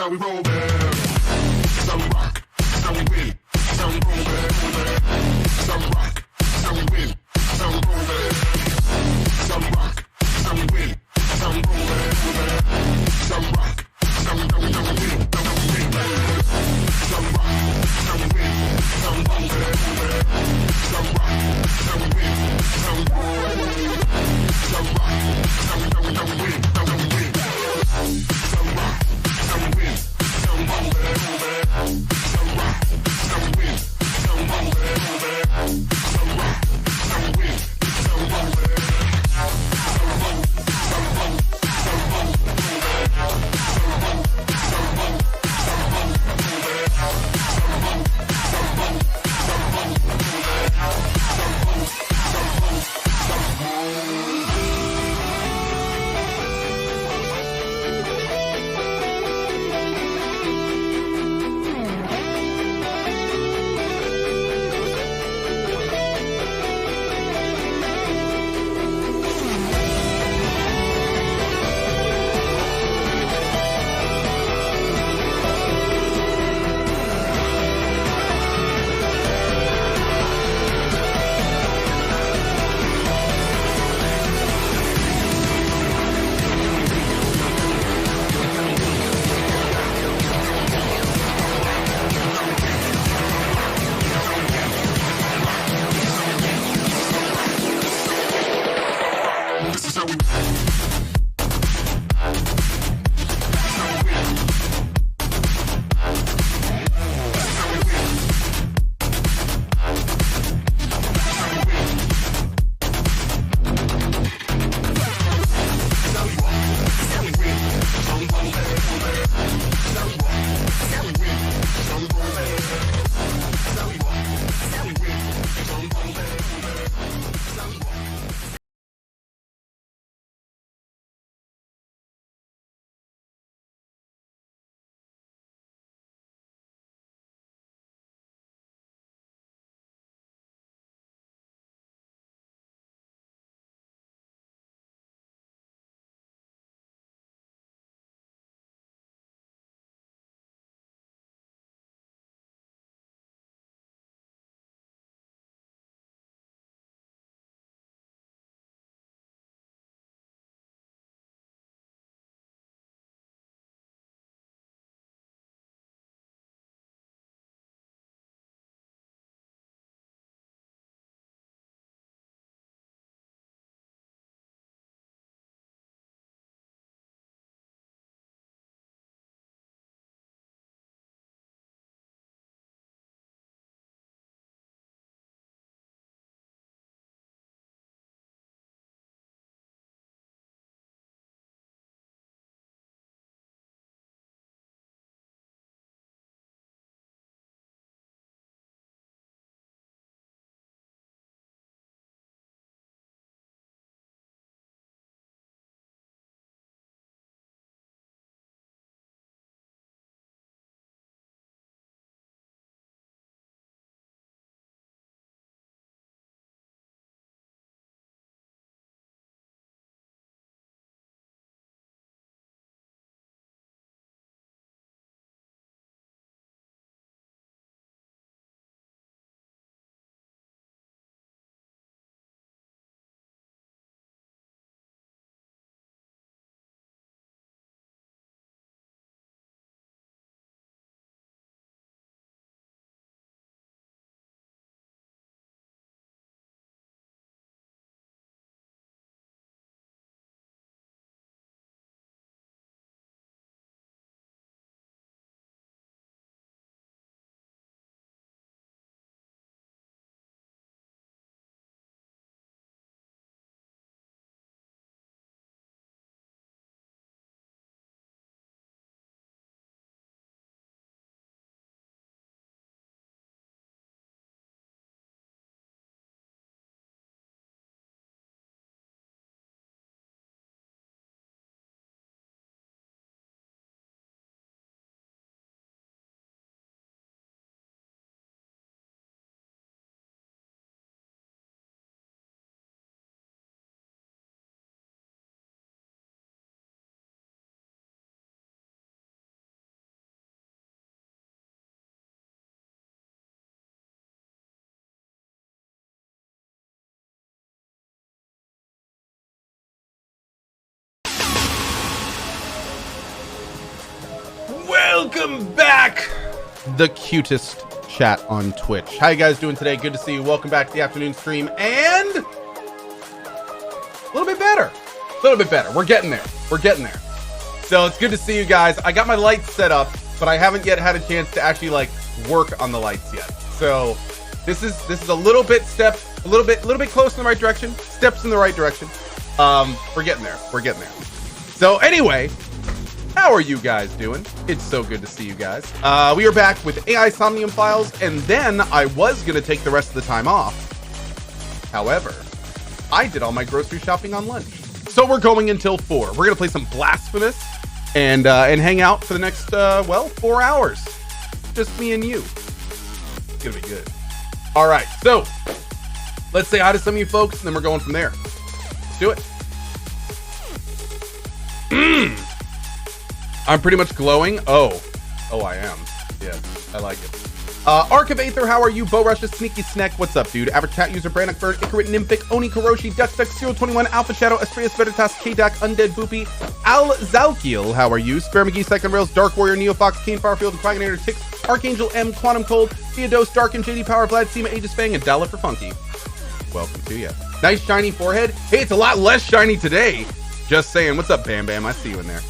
how we roll there. Some rock, some win, some roll there. Some rock, some win, some roll there. Some rock, some win, some roll there. Some rock, some win, some win. Some rock, some win, some roll there. Some rock, some win, some roll there. Some rock, some win, some win. Some rock, some win, some roll there. Welcome back, the cutest chat on Twitch. How you guys doing today? Good to see you. Welcome back to the afternoon stream, and a little bit better. We're getting there. So it's good to see you guys. I got my lights set up, but I haven't yet had a chance to actually like work on the lights yet. So this is a little bit close in the right direction. Steps in the right direction. We're getting there. So anyway, how are you guys doing? It's so good to see you guys. We are back with AI Somnium Files, and then I was gonna take the rest of the time off. However, I did all my grocery shopping on lunch. So we're going until 4. We're gonna play some Blasphemous and hang out for the next 4 hours. Just me and you. It's gonna be good. All right, so let's say hi to some of you folks, and then we're going from there. Let's do it. I'm pretty much glowing. Oh, I am. Yeah, I like it. Arc of Aether, how are you? Bo Russia, Sneaky Snack, what's up, dude? Average Chat user, Brannock Bird, Icarit Nymphic, Oni Karoshi, DuckDuck021, Alpha Shadow, Astrius Veritas, K-Dak, Undead Boopy, Al Zalkiel, how are you? Spare McGee, Second Rails, Dark Warrior, Neo Fox, Keen Farfield, Quaginator, Tix, Archangel M, Quantum Cold, Theodos, Dark and JD Power, Vlad, Seema, Aegis Fang, and Dalla for Funky. Welcome to ya. Nice shiny forehead. Hey, it's a lot less shiny today. Just saying. What's up, Bam Bam? I see you in there.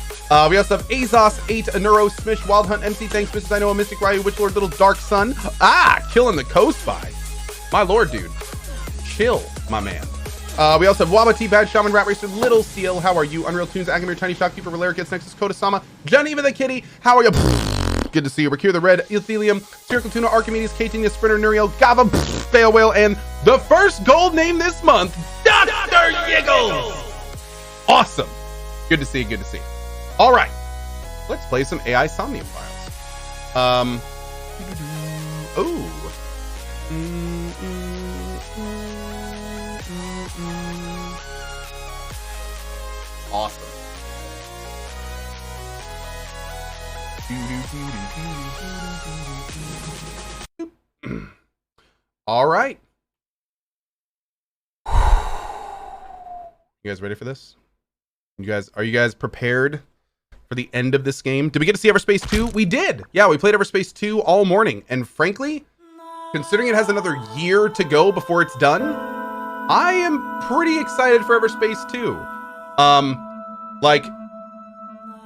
We also have Azos, 8, Neuro, Smish, Wild Hunt, MC, thanks, Mrs. I know, Mystic Ryu, Witchlord, Little Dark Sun. Killing the Coast by. My lord, dude. Chill, my man. We also have Wabati, Bad Shaman, Rat Racer, Little Seal, how are you? Unreal Tunes, Agamir, Tiny Shopkeeper, Valeric, Gets Nexus, Kodasama, Geneva the Kitty, how are you? Good to see you. Rakir the Red, Ethelium, Spherical Tuna, Archimedes, Katina, Sprinter, Nuriel, Gava, Fail Whale, and the first gold name this month, Dr. Yiggles. Awesome. Good to see you. All right, let's play some AI Somnium Files. Awesome. All right. You guys ready for this? Are you guys prepared for the end of this game? Did we get to see Everspace 2? We did. Yeah, we played Everspace 2 all morning. And frankly, considering it has another year to go before it's done, I am pretty excited for Everspace 2.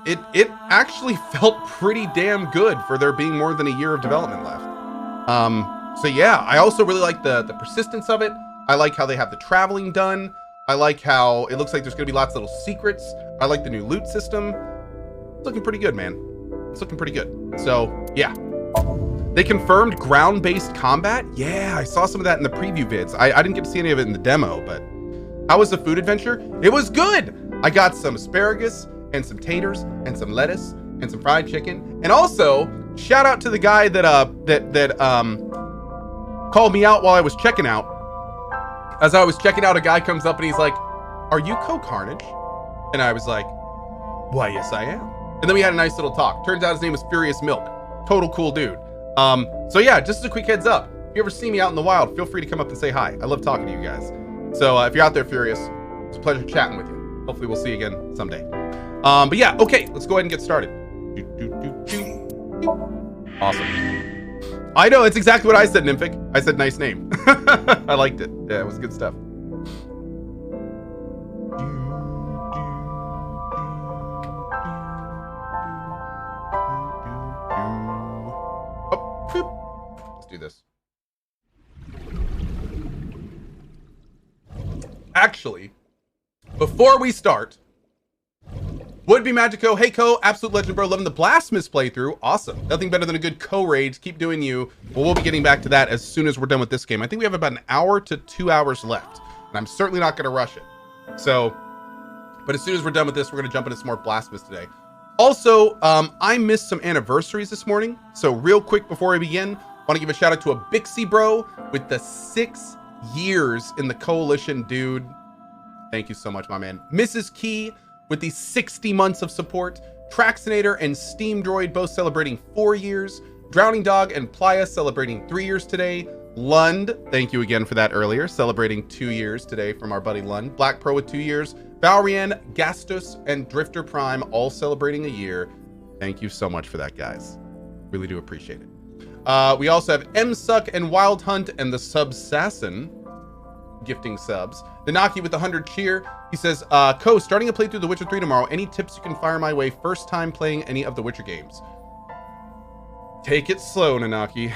It actually felt pretty damn good for there being more than a year of development left. So yeah, I also really like the persistence of it. I like how they have the traveling done. I like how it looks like there's gonna be lots of little secrets. I like the new loot system. It's looking pretty good, man. It's looking pretty good. So yeah, they confirmed ground-based combat. Yeah, I saw some of that in the preview vids. I didn't get to see any of it in the demo, but how was the food adventure? It was good. I got some asparagus and some taters and some lettuce and some fried chicken. And also shout out to the guy that called me out while I was checking out. As I was checking out, a guy comes up and he's like, "Are you CohhCarnage?" And I was like, "Why, yes, I am." And then we had a nice little talk. Turns out his name was Furious Milk. Total cool dude. So yeah, just as a quick heads up, if you ever see me out in the wild, feel free to come up and say hi. I love talking to you guys. So if you're out there, Furious, it's a pleasure chatting with you. Hopefully we'll see you again someday. But yeah, okay, let's go ahead and get started. Awesome. I know, it's exactly what I said, Nymphic. I said nice name. I liked it. Yeah, it was good stuff. Oh, let's do this. Actually, before we start, Would be Magico. Hey, Cohh, absolute legend, bro. Loving the Blasphemous playthrough. Awesome. Nothing better than a good Cohh raid. Keep doing you. Well, we'll be getting back to that as soon as we're done with this game. I think we have about an hour to 2 hours left, and I'm certainly not going to rush it. So, but as soon as we're done with this, we're going to jump into some more Blasphemous today. Also, I missed some anniversaries this morning. So real quick before we begin, I want to give a shout out to a Bixie bro with the 6 years in the coalition, dude. Thank you so much, my man. Mrs. Key with the 60 months of support. Traxinator and Steam Droid both celebrating 4 years. Drowning Dog and Playa celebrating 3 years today. Lund, thank you again for that earlier, celebrating 2 years today from our buddy Lund. Black Pro with 2 years. Valrian, Gastus, and Drifter Prime all celebrating a year. Thank you so much for that, guys. Really do appreciate it. We also have M-Suck and Wild Hunt and the Subsassin gifting subs. The Naki with the 100 cheer. He says, Cohh, starting a playthrough of The Witcher 3 tomorrow. Any tips you can fire my way? First time playing any of the Witcher games. Take it slow, Nanaki.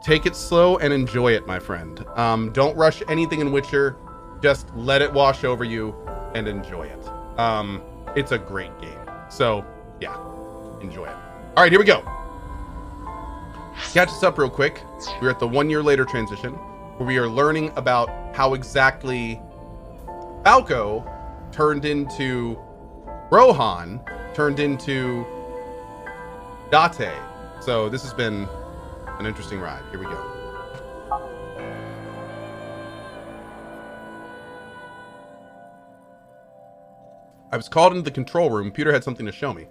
Take it slow and enjoy it, my friend. Don't rush anything in Witcher. Just let it wash over you and enjoy it. It's a great game. So, yeah, enjoy it. All right, here we go. Catch us up real quick. We're at the 1 year later transition, where we are learning about how exactly Falco turned into Rohan, turned into Date. So this has been an interesting ride. Here we go. I was called into the control room. Peter had something to show me.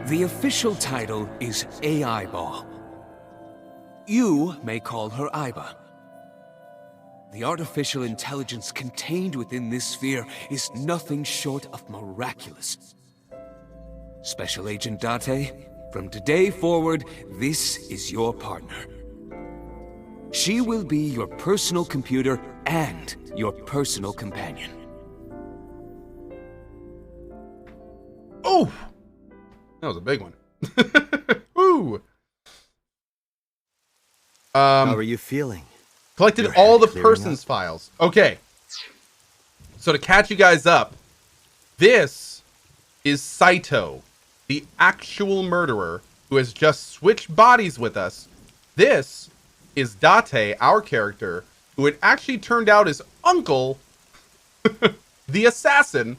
The official title is AI Ball. You may call her Iba. The artificial intelligence contained within this sphere is nothing short of miraculous. Special Agent Date, from today forward, this is your partner. She will be your personal computer and your personal companion. Oh! That was a big one. Woo! How are you feeling? Collected Your all the head clearing person's files. Okay. So to catch you guys up, this is Saito, the actual murderer who has just switched bodies with us. This is Date, our character, who had actually turned out his uncle, the assassin.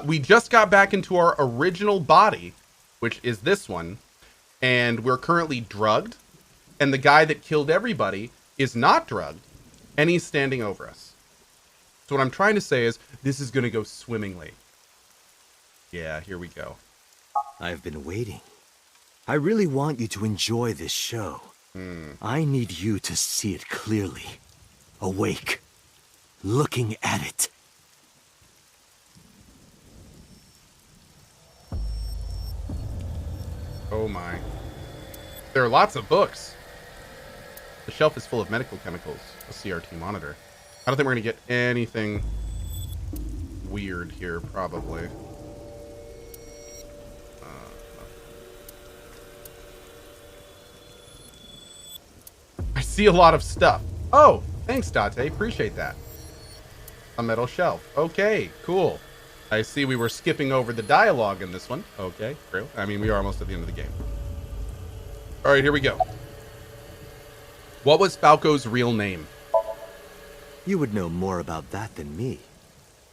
We just got back into our original body, which is this one, and we're currently drugged, and the guy that killed everybody is not drugged, and he's standing over us. So what I'm trying to say is, this is going to go swimmingly. Yeah, here we go. I've been waiting. I really want you to enjoy this show. I need you to see it clearly. Awake. Looking at it. Oh my. There are lots of books. The shelf is full of medical chemicals. A CRT monitor. I don't think we're going to get anything weird here, probably. I see a lot of stuff. Oh, thanks, Date. Appreciate that. A metal shelf. Okay, cool. I see we were skipping over the dialogue in this one. Okay, true. I mean, we are almost at the end of the game. All right, here we go. What was Falco's real name? You would know more about that than me.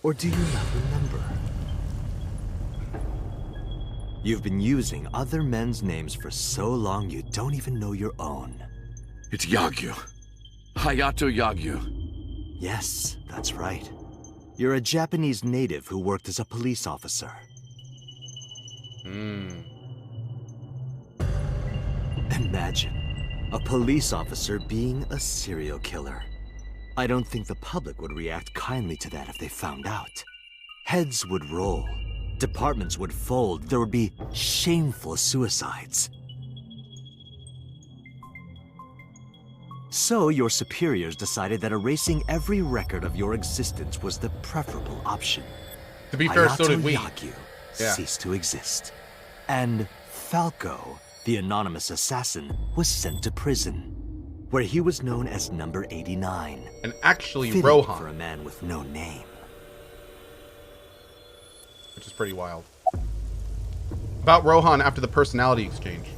Or do you not remember? You've been using other men's names for so long you don't even know your own. It's Yagyu. Hayato Yagyu. Yes, that's right. You're a Japanese native who worked as a police officer. Imagine a police officer being a serial killer. I don't think the public would react kindly to that if they found out. Heads would roll, departments would fold, there would be shameful suicides. So your superiors decided that erasing every record of your existence was the preferable option. To be fair, so did we. Yagyu ceased to exist. And Falco, the anonymous assassin, was sent to prison, where he was known as Number 89. And actually, Fitting Rohan. for a man with no name. Which is pretty wild. About Rohan after the personality exchange.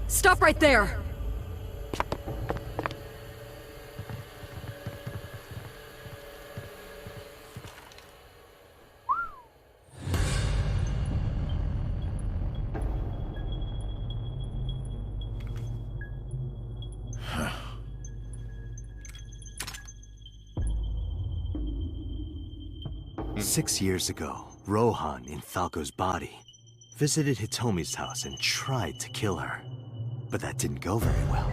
Stop right there! Six years ago, Rohan, in Falco's body, visited Hitomi's house and tried to kill her. But that didn't go very well.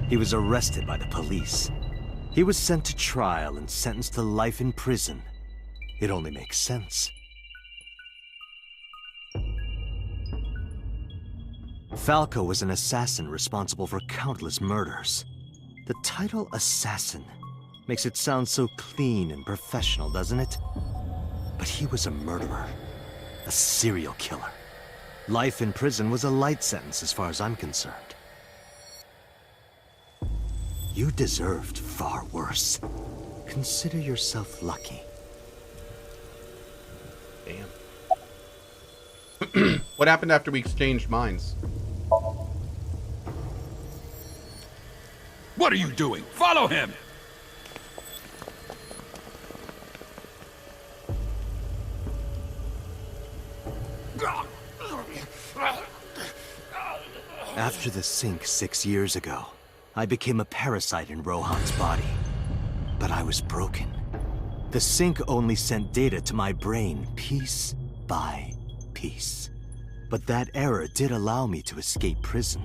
He was arrested by the police. He was sent to trial and sentenced to life in prison. It only makes sense. Falco was an assassin responsible for countless murders. The title assassin makes it sound so clean and professional, doesn't it? But he was a murderer, a serial killer. Life in prison was a light sentence as far as I'm concerned. You deserved far worse. Consider yourself lucky. Damn. What happened after we exchanged minds? What are you doing? Follow him! After the sink 6 years ago, I became a parasite in Rohan's body. But I was broken. The sink only sent data to my brain piece by piece. But that error did allow me to escape prison.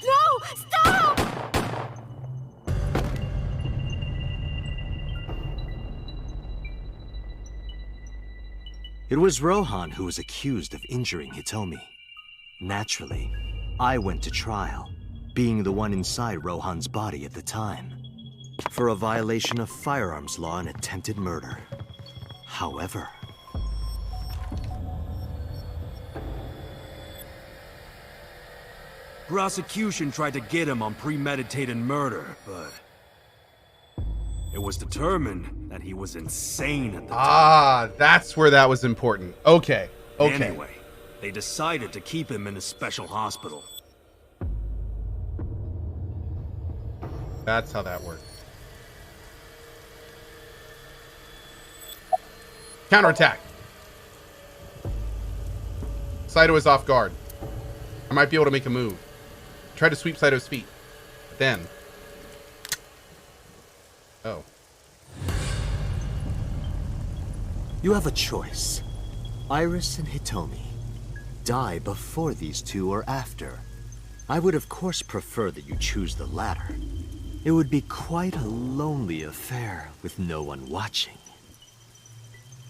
No! Stop! It was Rohan who was accused of injuring Hitomi. Naturally, I went to trial, being the one inside Rohan's body at the time, for a violation of firearms law and attempted murder. However, prosecution tried to get him on premeditated murder, but it was determined that he was insane at the time. Ah, that's where that was important. Okay. Okay. Anyway, they decided to keep him in a special hospital. That's how that worked. Counterattack. Saito is off guard. I might be able to make a move. Try to sweep Saito's feet. Then. Oh. you have a choice. Iris and Hitomi. Die before these two or after. I would of course prefer that you choose the latter. It would be quite a lonely affair with no one watching.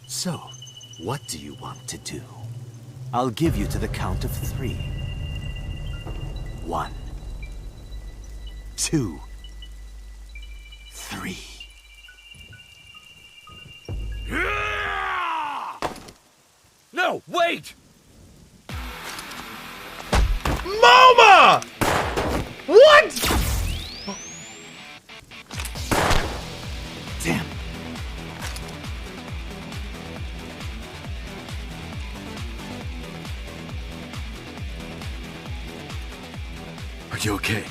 So, what do you want to do? I'll give you to the count of 3. 1, 2, 3. No, wait! MoMA! What? Damn. Are you okay?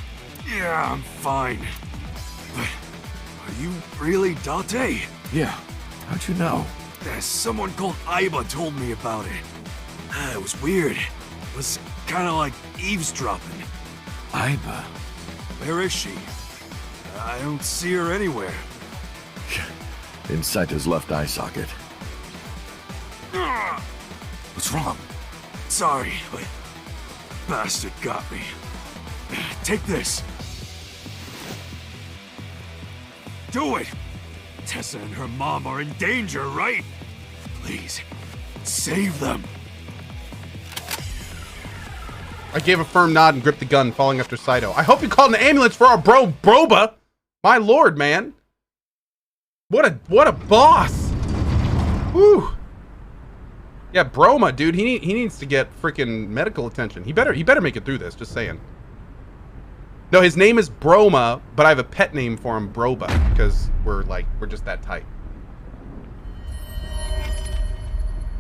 Yeah, I'm fine. But are you really Date? Yeah. How'd you know? Someone called Aiba told me about it. It was weird. It was kind of like eavesdropping. Aiba? Where is she? I don't see her anywhere. Inside his left eye socket. What's wrong? Sorry, but bastard got me. Take this. Do it! Tessa and her mom are in danger, right? Please, save them. I gave a firm nod and gripped the gun, falling after Saito. I hope you called an ambulance for our bro, Broba. My lord, man. What a boss. Whew. Yeah, Broma, dude. He needs to get freaking medical attention. He better make it through this. Just saying. No, his name is Broma, but I have a pet name for him, Broba, because we're just that tight.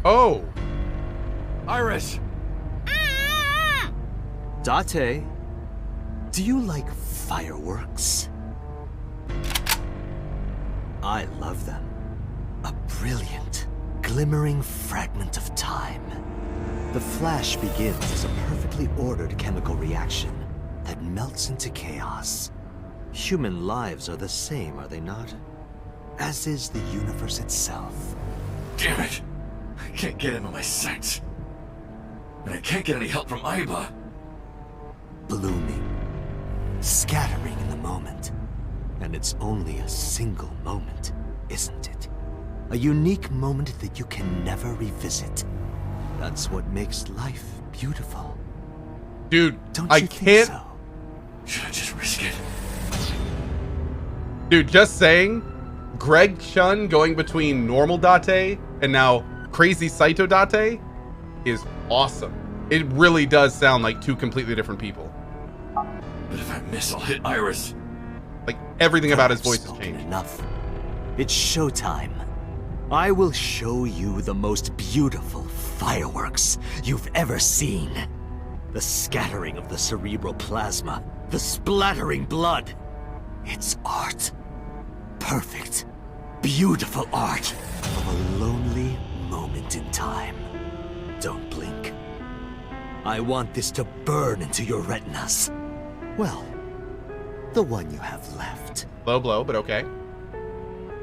Oh. Iris! Date, do you like fireworks? I love them. A brilliant, glimmering fragment of time. The flash begins as a perfectly ordered chemical reaction that melts into chaos. Human lives are the same, are they not? As is the universe itself. Damn it! I can't get him in my sights. And I can't get any help from Aiba. Blooming, scattering in the moment. And it's only a single moment, isn't it? A unique moment that you can never revisit. That's what makes life beautiful. Dude, Don't I you can't. think so? Should I just risk it? Dude, just saying, Greg Chun going between normal Date and now crazy Saito Date is awesome. It really does sound like two completely different people. But if I miss, I'll hit Iris. Like everything about his voice has Spoken changed. enough. It's showtime. I will show you the most beautiful fireworks you've ever seen. The scattering of the cerebral plasma, the splattering blood. It's art. Perfect, beautiful art of a lonely moment in time. Don't blink. I want this to burn into your retinas. Well, the one you have left. Low blow, but okay.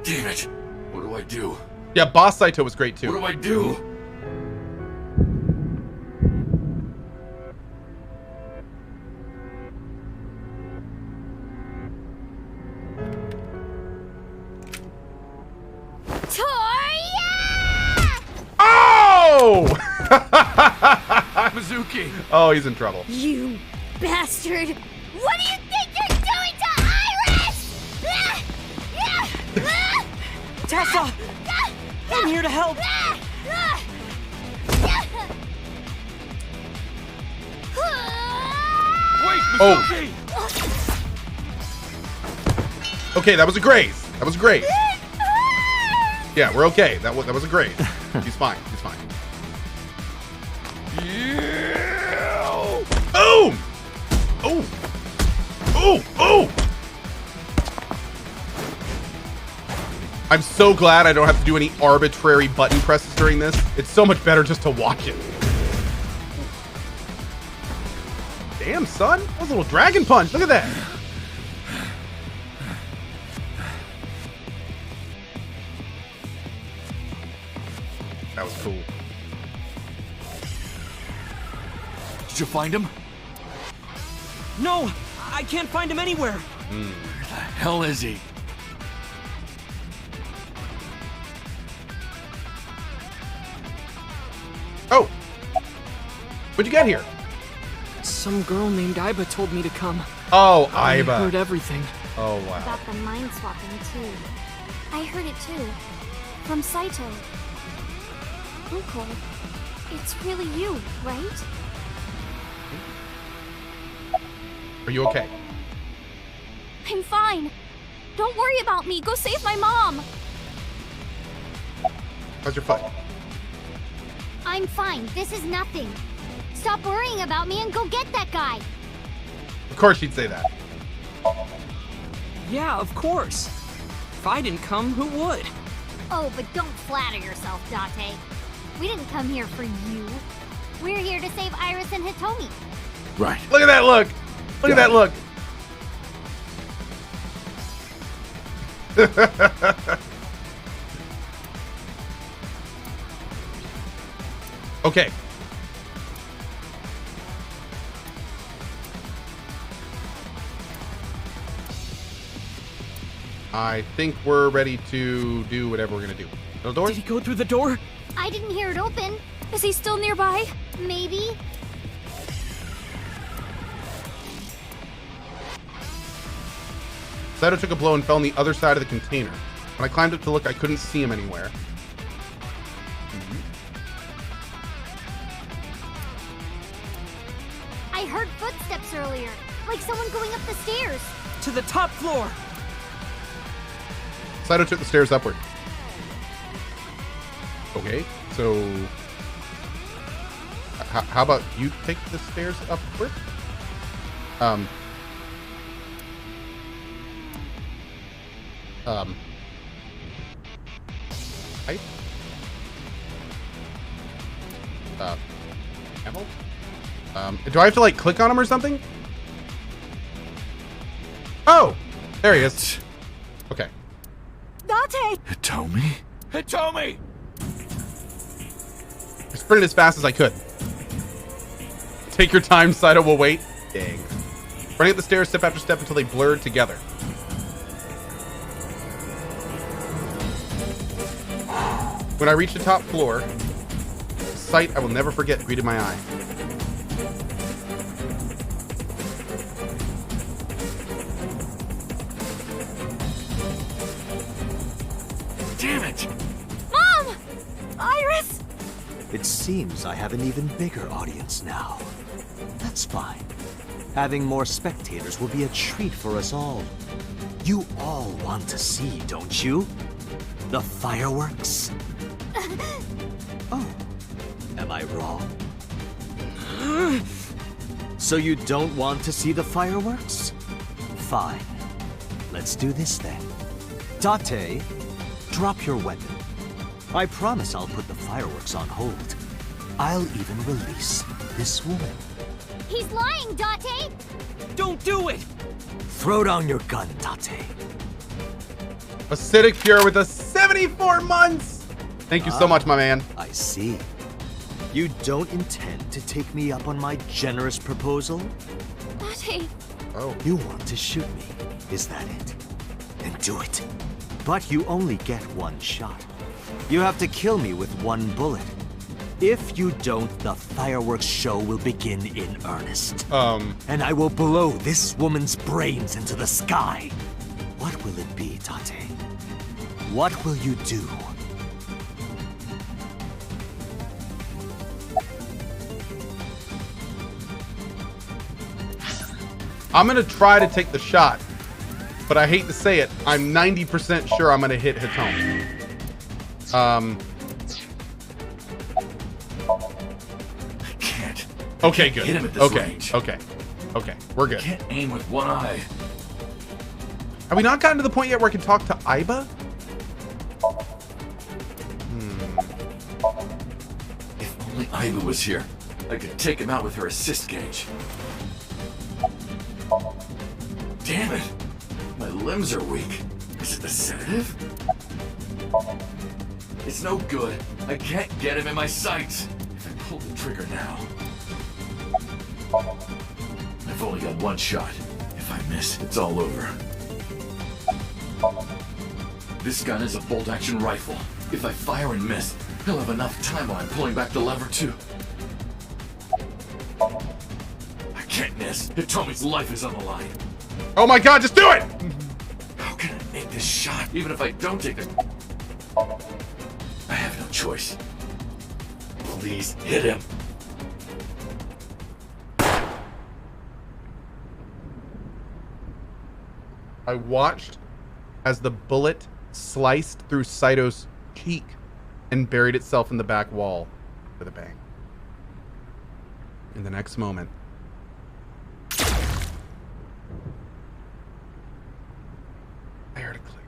Damn it. What do I do? Yeah, Boss Saito was great too. What do I do? Oh! Mizuki! Oh, he's in trouble. You bastard! What do you think you're doing to Iris? Tessa! I'm here to help! Wait, Oh. Mizuki! Okay, that was a graze. That was a graze. Yeah, we're okay. That was a graze. He's fine. He's fine. Boom! Oh! Oh! Oh! I'm so glad I don't have to do any arbitrary button presses during this. It's so much better just to watch it. Damn, son. That was a little dragon punch. Look at that. That was cool. Did you find him? No! I can't find him anywhere! Where the hell is he? Oh! What'd you get here? Some girl named Aiba told me to come. Oh, I heard Aiba. everything. Oh, wow. About the mind swapping too. I heard it too. From Saito. Cohh, it's really you, right? Are you okay? I'm fine. Don't worry about me. Go save my mom. How's your foot? I'm fine. This is nothing. Stop worrying about me and go get that guy. Of course she'd say that. Yeah, of course. If I didn't come, who would? Oh, but don't flatter yourself, Date. We didn't come here for you. We're here to save Iris and Hitomi. Right. Look at that look. Look at that look. Okay. I think we're ready to do whatever we're gonna do. No doors? Did he go through the door? I didn't hear it open. Is he still nearby? Maybe. Saito took a blow and fell on the other side of the container. When I climbed up to look, I couldn't see him anywhere. I heard footsteps earlier, like someone going up the stairs. To the top floor! Saito took the stairs upward. Okay, so how about you take the stairs upward? Height? Camel? Do I have to like click on him or something? Oh, there he is. Okay. Date! Hitomi? Hitomi! I sprinted as fast as I could. Take your time, Saito will wait. Dang. Running up the stairs step after step until they blurred together. When I reached the top floor, a sight I will never forget greeted my eye. Damn it! Mom! Iris! It seems I have an even bigger audience now. That's fine. Having more spectators will be a treat for us all. You all want to see, don't you? The fireworks? Oh, am I wrong? So you don't want to see the fireworks? Fine. Let's do this then. Date, drop your weapon. I promise I'll put the fireworks on hold. I'll even release this woman. He's lying, Date! Don't do it! Throw down your gun, Date. Acidic Cure with a 74 months! Thank you so much, my man. I see. You don't intend to take me up on my generous proposal? Date... Oh. You want to shoot me, is that it? Then do it. But you only get one shot. You have to kill me with one bullet. If you don't, the fireworks show will begin in earnest. And I will blow this woman's brains into the sky. What will it be, Date? What will you do? I'm gonna try to take the shot, but I hate to say it, I'm 90% sure I'm gonna hit Hitomi. I can't. Okay, good. Hit him at this Okay, range. okay, we're good. Can't aim with one eye. Have we not gotten to the point yet where I can talk to Aiba? If only Aiba was here, I could take him out with her assist gauge. Damn it! My limbs are weak. Is it the sedative? It's no good. I can't get him in my sights. If I pull the trigger now... I've only got one shot. If I miss, it's all over. This gun is a bolt-action rifle. If I fire and miss, he'll have enough time while I'm pulling back the lever too. I can't miss. Hitomi's life is on the line. Oh my god, just do it! How can I make this shot, even if I don't take the... I have no choice. Please hit him. I watched as the bullet sliced through Saito's cheek and buried itself in the back wall with a bang. In the next moment, I heard a click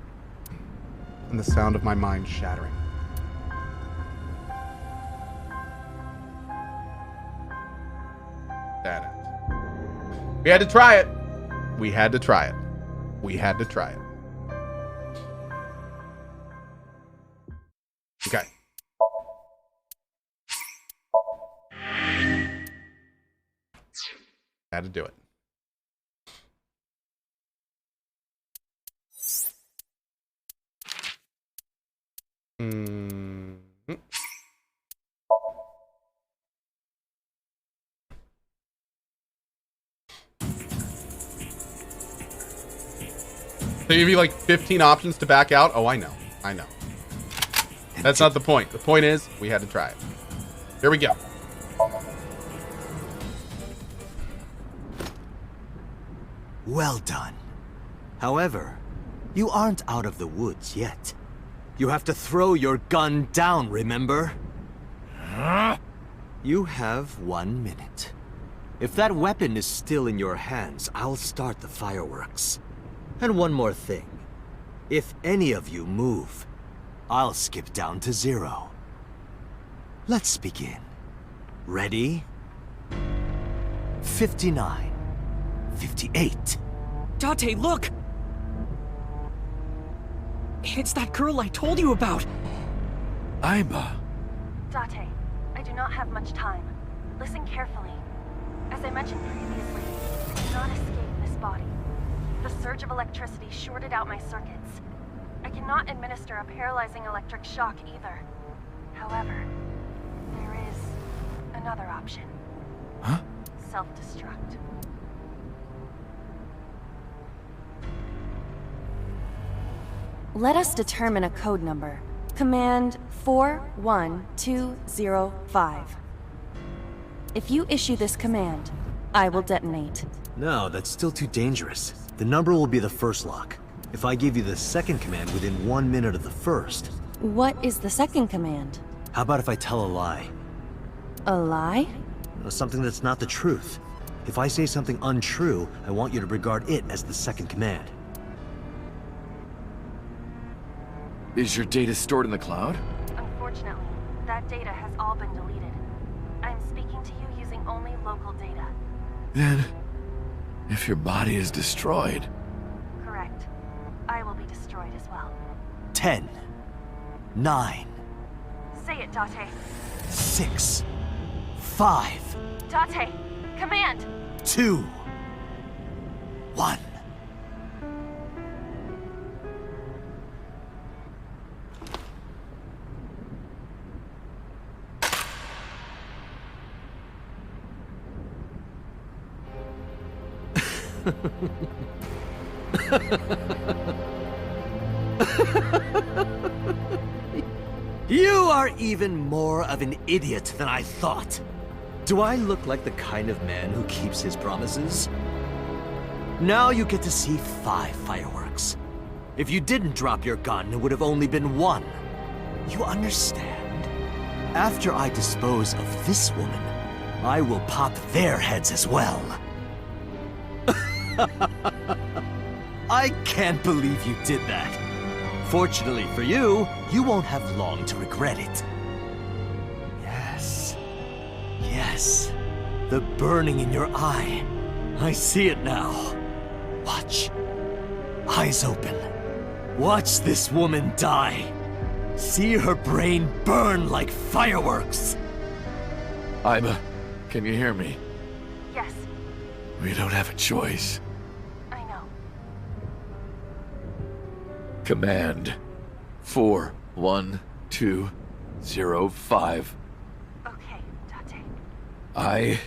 and the sound of my mind shattering. That it. We had to try it. We had to try it. We had to try it. Okay. Had to do it. They give you like 15 options to back out. Oh, I know. I know. That's not the point. The point is, we had to try it. Here we go. Well done. However, you aren't out of the woods yet. You have to throw your gun down, remember? You have 1 minute. If that weapon is still in your hands, I'll start the fireworks. And one more thing. If any of you move, I'll skip down to 0. Let's begin. Ready? 59. 58. Date, look! It's that girl I told you about! Aiba. Date, I do not have much time. Listen carefully. As I mentioned previously, I cannot escape this body. The surge of electricity shorted out my circuits. I cannot administer a paralyzing electric shock either. However, there is another option. Huh? Self-destruct. Let us determine a code number. Command 41205. If you issue this command, I will detonate. No, that's still too dangerous. The number will be the first lock. If I give you the second command within 1 minute of the first... What is the second command? How about if I tell a lie? A lie? Something that's not the truth. If I say something untrue, I want you to regard it as the second command. Is your data stored in the cloud? Unfortunately, that data has all been deleted. I'm speaking to you using only local data. Then, if your body is destroyed... Correct. I will be destroyed as well. 10, 9... Say it, Date. 6, 5... Date, command! 2, 1... You are even more of an idiot than I thought. Do I look like the kind of man who keeps his promises? Now you get to see 5 fireworks. If you didn't drop your gun, it would have only been 1. You understand? After I dispose of this woman, I will pop their heads as well. I can't believe you did that. Fortunately for you, you won't have long to regret it. Yes. Yes. The burning in your eye. I see it now. Watch. Eyes open. Watch this woman die. See her brain burn like fireworks. Iba, can you hear me? Yes, We don't have a choice. I know. Command 41205. Okay, Date. I...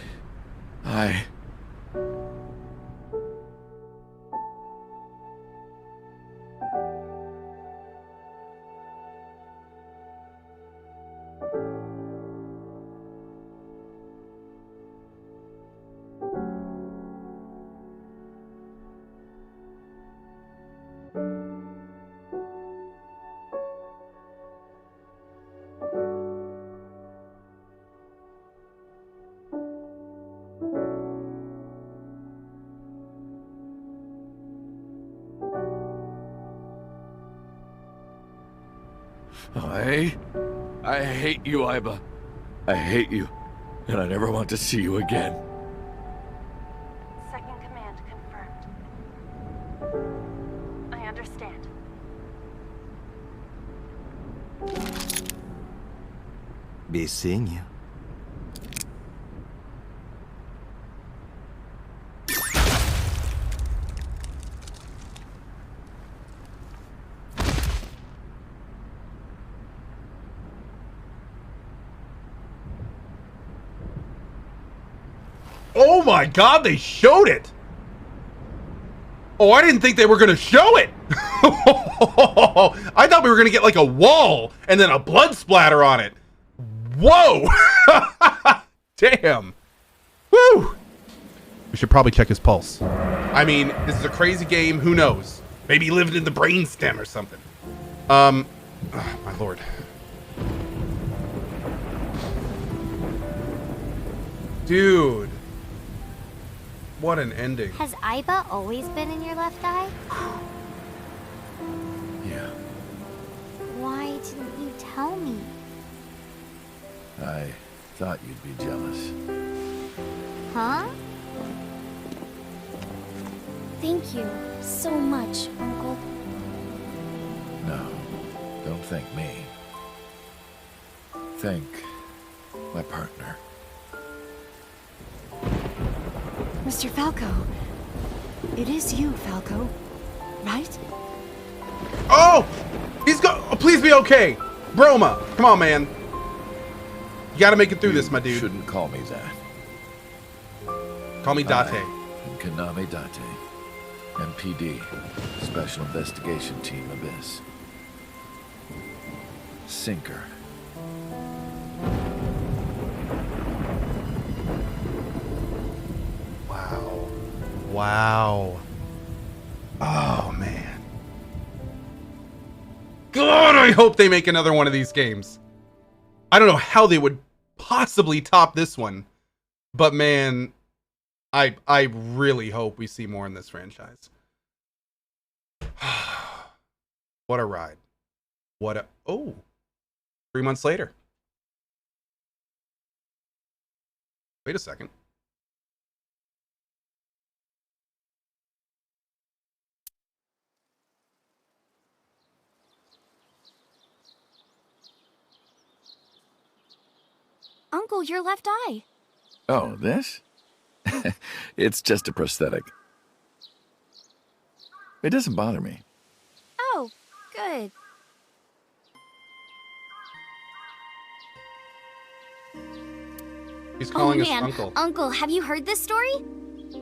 I hate you, Iba. I hate you, and I never want to see you again. Second command confirmed. I understand. Be seeing you. Oh my god, they showed it! Oh, I didn't think they were gonna show it! I thought we were gonna get like a wall and then a blood splatter on it. Whoa! Damn. Woo! We should probably check his pulse. I mean, this is a crazy game, who knows? Maybe he lived in the brainstem or something. Oh, my lord. Dude. What an ending. Has Iba always been in your left eye? Yeah, Why didn't you tell me? I thought you'd be jealous. Huh? Thank you so much, Uncle. No, don't thank me. Thank my partner. Mr. Falco. It is you, Falco. Right? Oh! He's go. Oh, please be okay. Broma, come on, man. You gotta make it through this, my dude. Shouldn't call me that. Call me Date. I'm Kaname Date. MPD. Special Investigation Team Abyss. Sinker. Wow. Wow. Oh, man. God, I hope they make another one of these games. I don't know how they would possibly top this one. But, man, I really hope we see more in this franchise. What a ride. What a... Oh. 3 months later. Wait a second. Uncle, your left eye. Oh, this? It's just a prosthetic. It doesn't bother me. Oh, good. He's calling us man. Uncle. Uncle, have you heard this story?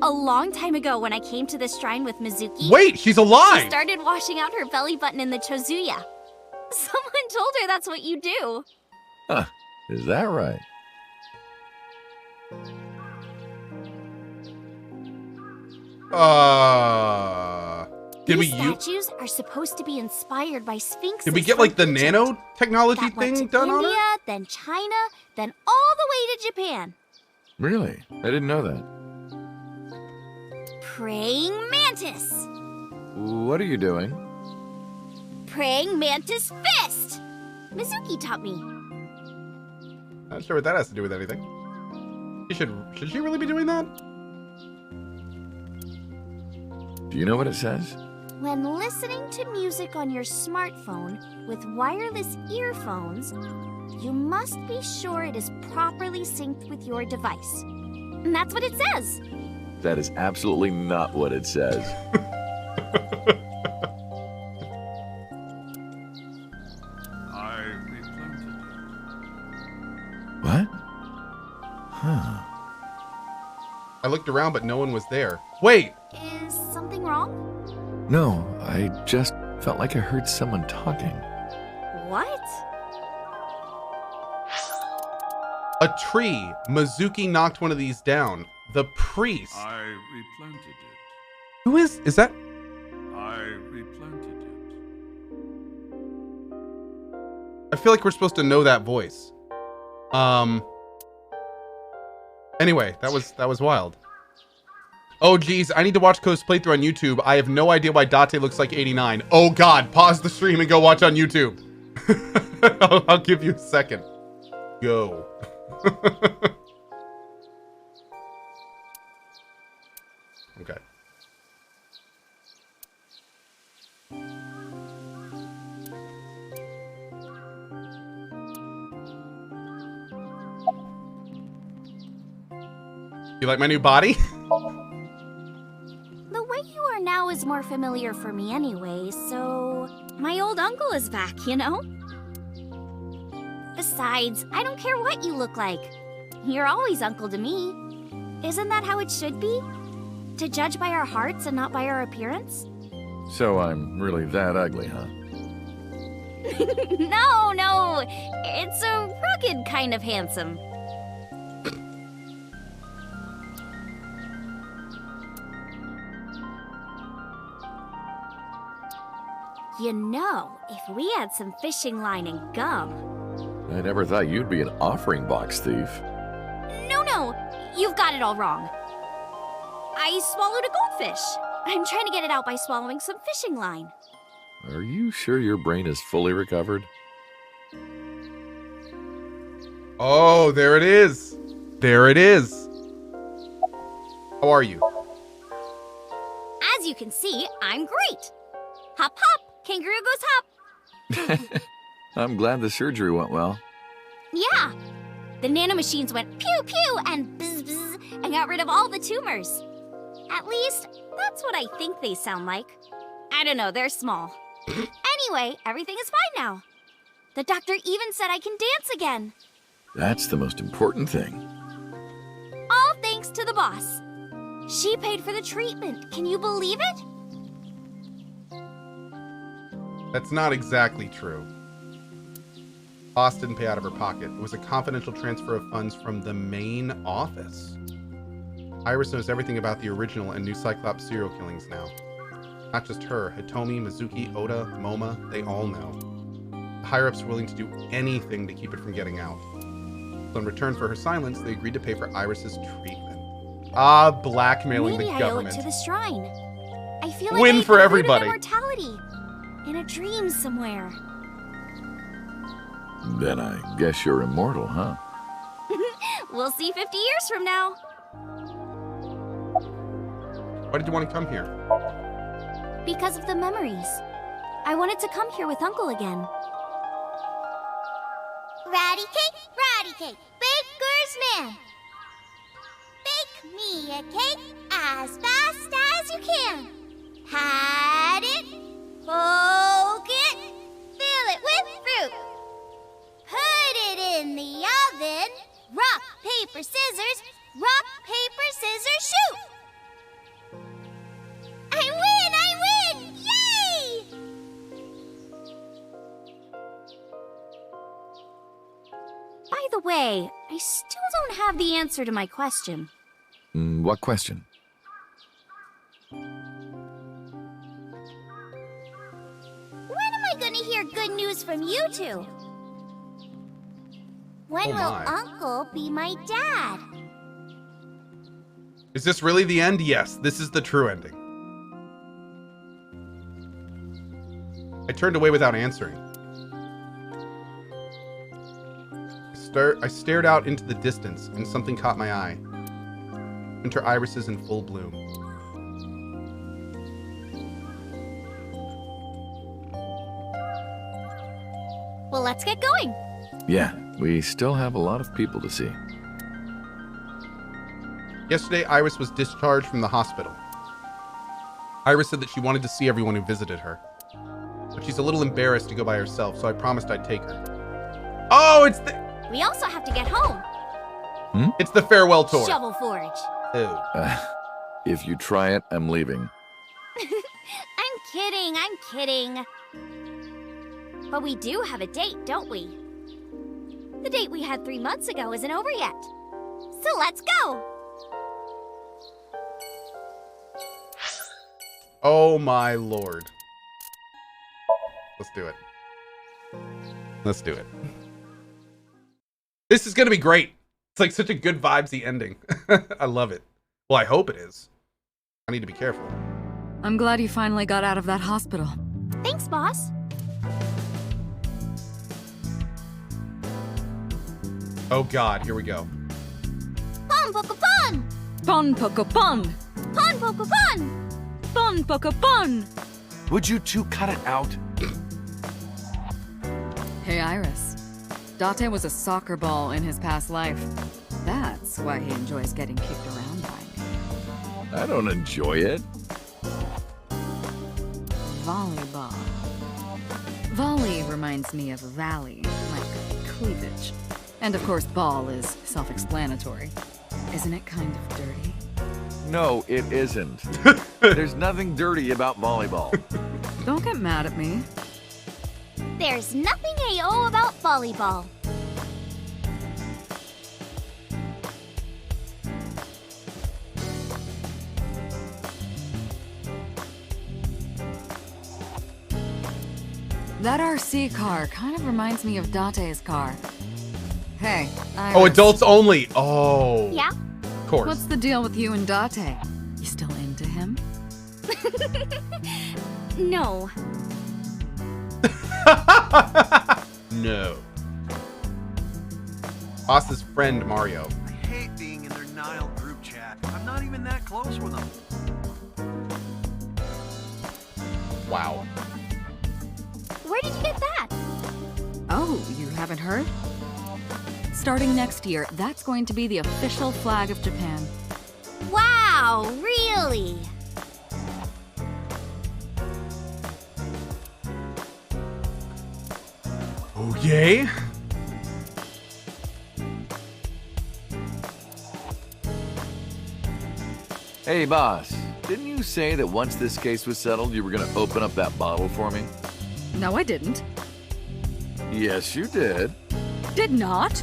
A long time ago when I came to this shrine with Mizuki. Wait, she's alive! She started washing out her belly button in the Chozuya. Someone told her that's what you do. Huh, is that right? Did These we statues are supposed to be inspired by sphinxes. Did we get like the from Egypt nanotechnology that went thing to done India, on her? then China, then all the way to Japan. Really? I didn't know that. Praying mantis. What are you doing? Praying mantis fist. Mizuki taught me. Not sure what that has to do with anything. Should she really be doing that? Do you know what it says? When listening to music on your smartphone with wireless earphones, you must be sure it is properly synced with your device. And that's what it says. That is absolutely not what it says. I replanted What? Huh. I looked around, but no one was there. Wait! Is something wrong? No, I just felt like I heard someone talking. What? A tree. Mizuki knocked one of these down. The priest. I replanted it. Who is that? I replanted it. I feel like we're supposed to know that voice. Anyway, that was wild. Oh geez, I need to watch Cohh's playthrough on YouTube. I have no idea why Date looks like 89. Oh god, pause the stream and go watch on YouTube. I'll give you a second. Go. Okay. You like my new body? The way you are now is more familiar for me anyway, so... My old uncle is back, you know? Besides, I don't care what you look like. You're always uncle to me. Isn't that how it should be? To judge by our hearts and not by our appearance? So I'm really that ugly, huh? No. It's a rugged kind of handsome. You know, if we had some fishing line and gum... I never thought you'd be an offering box thief. No, you've got it all wrong. I swallowed a goldfish. I'm trying to get it out by swallowing some fishing line. Are you sure your brain is fully recovered? Oh, there it is. There it is. How are you? As you can see, I'm great. Hop, hop. Kangaroo goes hop. I'm glad the surgery went well. Yeah. The nanomachines went pew, pew, and bzz, bzz, and got rid of all the tumors. At least, that's what I think they sound like. I don't know, they're small. Anyway, everything is fine now. The doctor even said I can dance again. That's the most important thing. All thanks to the boss. She paid for the treatment. Can you believe it? That's not exactly true. Boss didn't pay out of her pocket. It was a confidential transfer of funds from the main office. Iris knows everything about the original and new Cyclops serial killings now. Not just her, Hitomi, Mizuki, Oda, Moma, they all know. The higher-ups were willing to do anything to keep it from getting out. So in return for her silence, they agreed to pay for Iris's treatment. Ah, blackmailing the government. Maybe I owe it to the shrine. I feel like Win I for have everybody. Immortality in a dream somewhere. Then I guess you're immortal, huh? We'll see 50 years from now. Why did you want to come here? Because of the memories. I wanted to come here with Uncle again. Ratty cake, baker's man. Bake me a cake as fast as you can. Pat it, poke it, fill it with fruit. Put it in the oven. Rock, paper, scissors. Rock, paper, scissors, shoot. I win! Yay! By the way, I still don't have the answer to my question. What question? When am I gonna hear good news from you two? When will Uncle be my dad? Is this really the end? Yes, this is the true ending. I turned away without answering. I stared out into the distance, and something caught my eye. Winter irises in full bloom. Well, let's get going. Yeah, we still have a lot of people to see. Yesterday, Iris was discharged from the hospital. Iris said that she wanted to see everyone who visited her. But she's a little embarrassed to go by herself, so I promised I'd take her. Oh, it's the... We also have to get home. It's the farewell tour. Shovel Forge. Ew. If you try it, I'm leaving. I'm kidding. But we do have a date, don't we? The date we had 3 months ago isn't over yet. So let's go. Oh my lord. Let's do it. Let's do it. This is gonna be great. It's like such a good vibesy ending. I love it. Well, I hope it is. I need to be careful. I'm glad you finally got out of that hospital. Thanks, boss. Oh god, here we go. Pon poco pon! Pon poco pon! Pon poco pon! Pon poco pon! Would you two cut it out? Hey, Iris. Date was a soccer ball in his past life. That's why he enjoys getting kicked around by me. I don't enjoy it. Volleyball. Volley reminds me of valley, like cleavage. And of course, ball is self-explanatory. Isn't it kind of dirty? No, it isn't. There's nothing dirty about volleyball. Don't get mad at me. There's nothing AO about volleyball. That RC car kind of reminds me of Date's car. Hey, Iris. Oh, adults only. Oh. Yeah? Of course. What's the deal with you and Date? You still into him? No. No. Boss's friend, Mario. I hate being in their Nile group chat. I'm not even that close with them. Wow. Where did you get that? Oh, you haven't heard? Starting next year, that's going to be the official flag of Japan. Wow, really? Yay. Hey, boss. Didn't you say that once this case was settled, you were going to open up that bottle for me? No, I didn't. Yes, you did. Did not.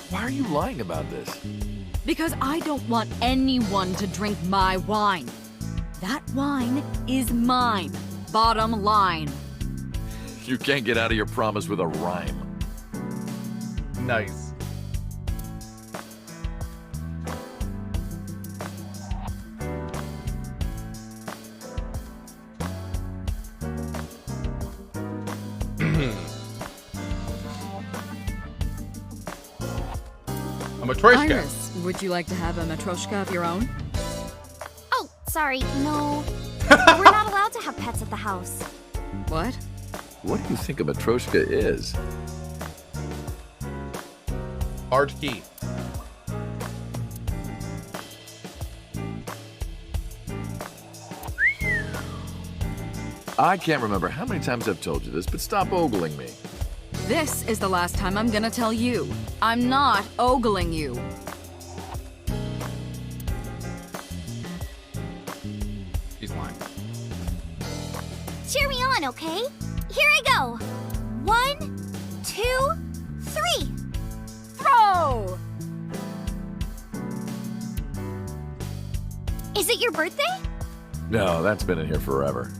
Why are you lying about this? Because I don't want anyone to drink my wine. That wine is mine. Bottom line. You can't get out of your promise with a rhyme. Nice. A matryoshka. Iris, would you like to have a matryoshka of your own? Oh, sorry, no. We're not allowed to have pets at the house. What? What do you think a matryoshka is? Large key. I can't remember how many times I've told you this, but stop ogling me. This is the last time I'm gonna tell you. I'm not ogling you. She's lying. Cheer me on, okay? Here I go. 1, 2, 3. Throw! Is it your birthday? No, that's been in here forever.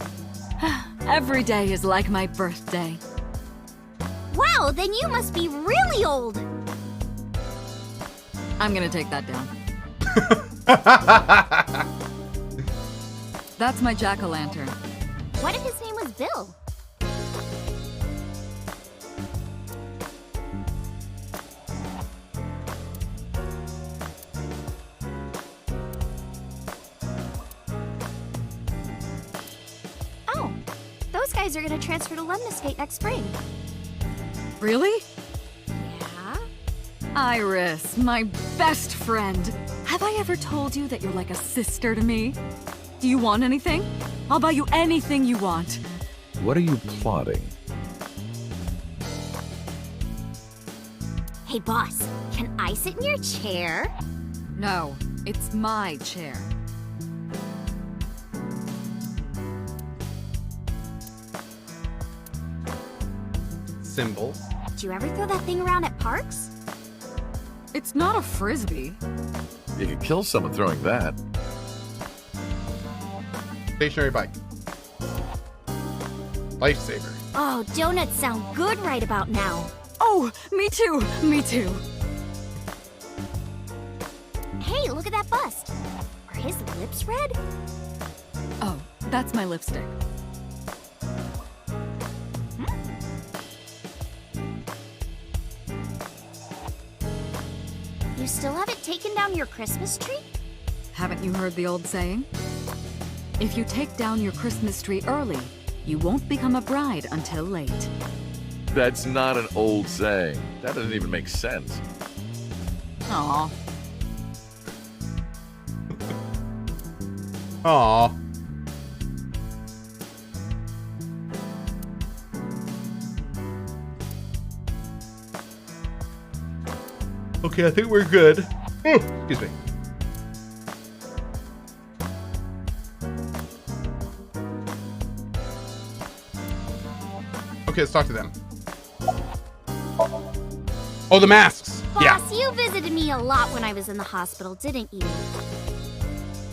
Every day is like my birthday. Wow, then you must be really old. I'm gonna take that down. That's my jack-o'-lantern. What if his name was Bill? Oh, those guys are gonna transfer to Lemniscate next spring. Really? Yeah? Iris, my best friend. Have I ever told you that you're like a sister to me? Do you want anything? I'll buy you anything you want. What are you plotting? Hey, boss, can I sit in your chair? No, it's my chair. Symbols. Do you ever throw that thing around at parks? It's not a frisbee. You could kill someone throwing that. Stationary bike. Lifesaver. Oh, donuts sound good right about now. Oh, me too, me too. Hey, look at that bust. Are his lips red? Oh, that's my lipstick. You still haven't taken down your Christmas tree? Haven't you heard the old saying? If you take down your Christmas tree early, you won't become a bride until late. That's not an old saying. That doesn't even make sense. Aw. Aw. Okay, I think we're good. Excuse me. Okay, let's talk to them. Oh, the masks. Boss, you visited me a lot when I was in the hospital, didn't you?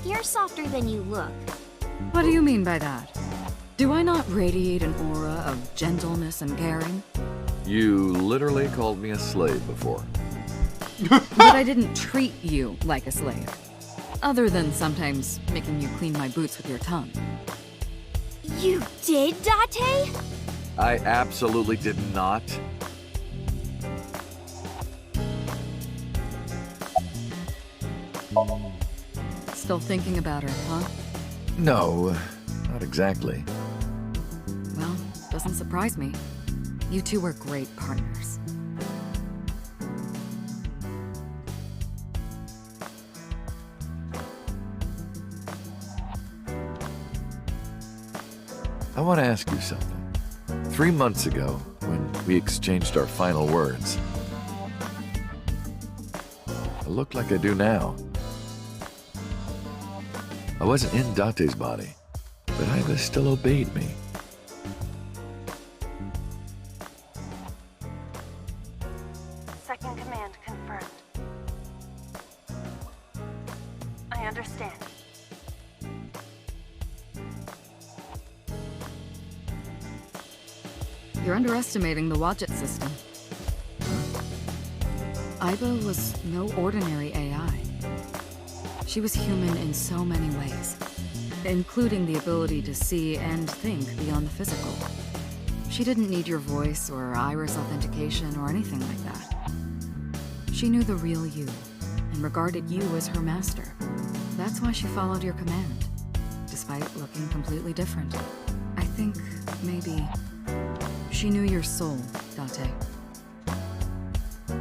You're softer than you look. What do you mean by that? Do I not radiate an aura of gentleness and caring? You literally called me a slave before. But I didn't treat you like a slave. Other than sometimes making you clean my boots with your tongue. You did, Date? I absolutely did not. Still thinking about her, huh? No, not exactly. Well, doesn't surprise me. You two were great partners. I want to ask you something. 3 months ago, when we exchanged our final words. I look like I do now. I wasn't in Date's body, but Aiba still obeyed me. Second command confirmed. I understand. You're underestimating the Wadjet system. Aiba was no ordinary AI. She was human in so many ways, including the ability to see and think beyond the physical. She didn't need your voice or iris authentication or anything like that. She knew the real you and regarded you as her master. That's why she followed your command, despite looking completely different. I think maybe she knew your soul, Date. I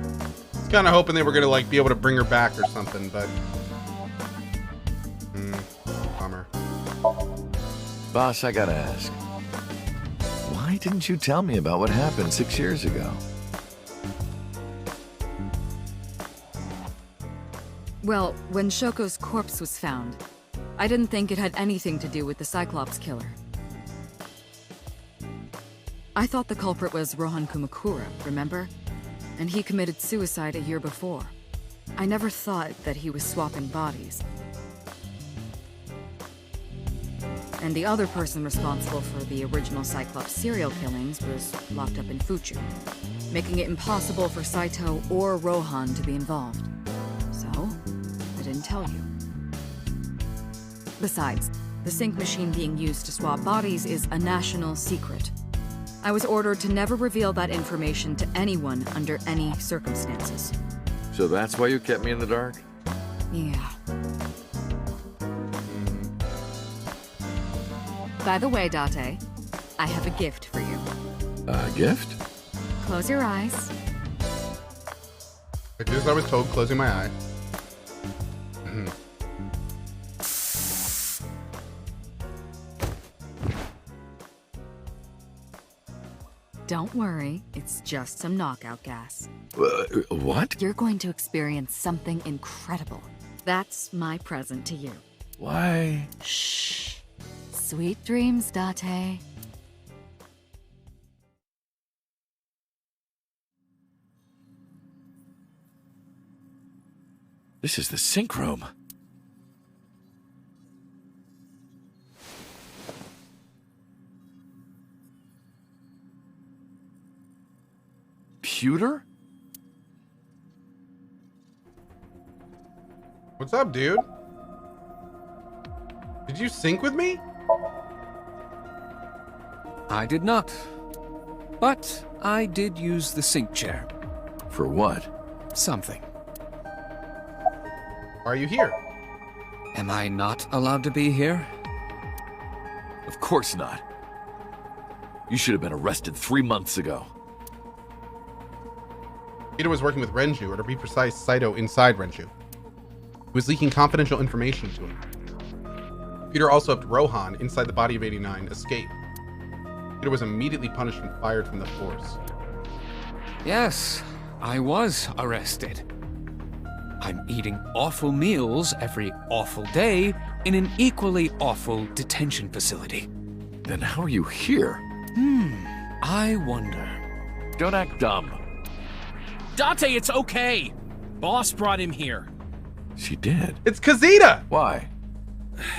was kind of hoping they were gonna like be able to bring her back or something, but bummer. Boss, I gotta ask. Why didn't you tell me about what happened 6 years ago? Well, when Shoko's corpse was found, I didn't think it had anything to do with the Cyclops killer. I thought the culprit was Rohan Kumakura, remember? And he committed suicide a year before. I never thought that he was swapping bodies. And the other person responsible for the original Cyclops serial killings was locked up in Fuchu, making it impossible for Saito or Rohan to be involved. So, I didn't tell you. Besides, the sync machine being used to swap bodies is a national secret. I was ordered to never reveal that information to anyone under any circumstances. So that's why you kept me in the dark? Yeah. By the way, Date, I have a gift for you. A gift? Close your eyes. I just I was told, closing my eye. Don't worry, it's just some knockout gas. What? You're going to experience something incredible. That's my present to you. Why? Shh. Sweet dreams, Date. This is the sync room. Computer? What's up, dude? Did you sync with me? I did not. But I did use the sync chair. For what? Something. Are you here? Am I not allowed to be here? Of course not. You should have been arrested 3 months ago. Peter was working with Renju, or to be precise, Saito inside Renju. He was leaking confidential information to him. Peter also helped Rohan, inside the body of 89, escape. Peter was immediately punished and fired from the force. Yes, I was arrested. I'm eating awful meals every awful day in an equally awful detention facility. Then how are you here? I wonder. Don't act dumb. Date, it's okay. Boss brought him here. She did. It's Kazita! Why?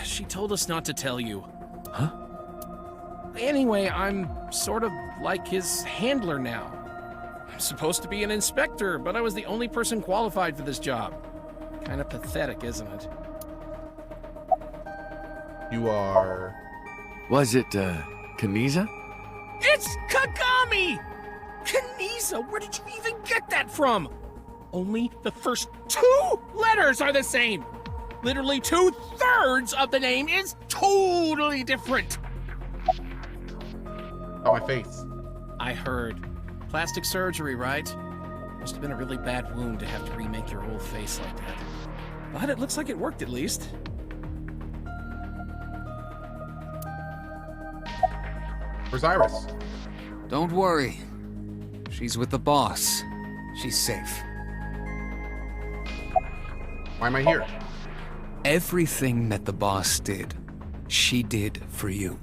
She told us not to tell you. Huh? Anyway, I'm sort of like his handler now. I'm supposed to be an inspector, but I was the only person qualified for this job. Kind of pathetic, isn't it? You are... Was it, Kaniza? It's Kagami! Kaniza, where did you even get that from? Only the first 2 letters are the same. Literally 2/3 of the name is totally different. Oh, my face. I heard. Plastic surgery, right? Must have been a really bad wound to have to remake your whole face like that. But it looks like it worked at least. Where's Iris? Don't worry. She's with the boss. She's safe. Why am I here? Everything that the boss did, she did for you.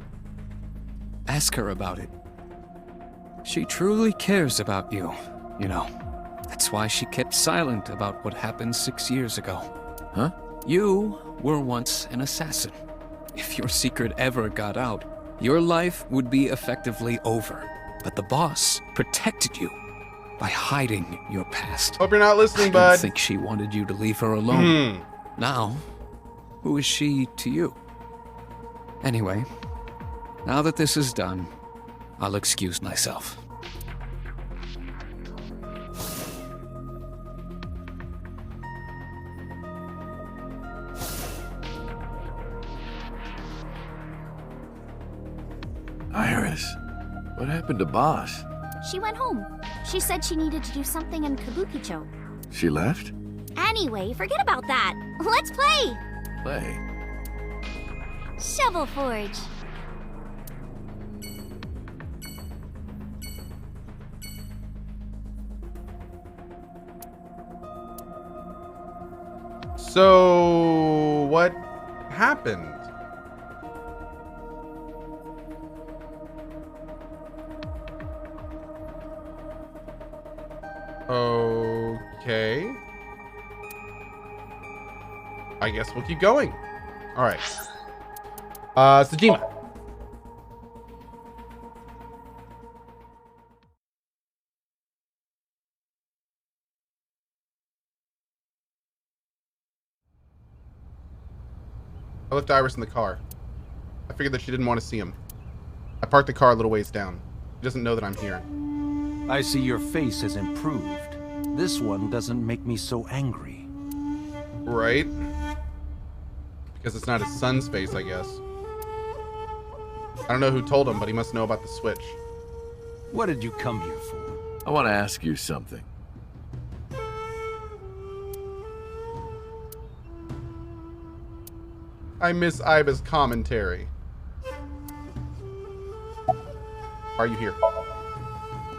Ask her about it. She truly cares about you, you know. That's why she kept silent about what happened 6 years ago. Huh? You were once an assassin. If your secret ever got out, your life would be effectively over. But the boss protected you by hiding your past. Hope you're not listening, I bud. don't think she wanted you to leave her alone. Now, who is she to you? Anyway, now that this is done, I'll excuse myself. Iris, what happened to Boss? She went home. She said she needed to do something in Kabukicho. She left? Anyway, forget about that. Let's play! Play. Shovel Forge. So, what happened? Okay. I guess we'll keep going. All right. Sajima. I left Iris in the car. I figured that she didn't want to see him. I parked the car a little ways down. He doesn't know that I'm here. I see your face has improved. This one doesn't make me so angry. Right? Because it's not his son's face, I guess. I don't know who told him, but he must know about the switch. What did you come here for? I want to ask you something. I miss Iba's commentary. Why are you here?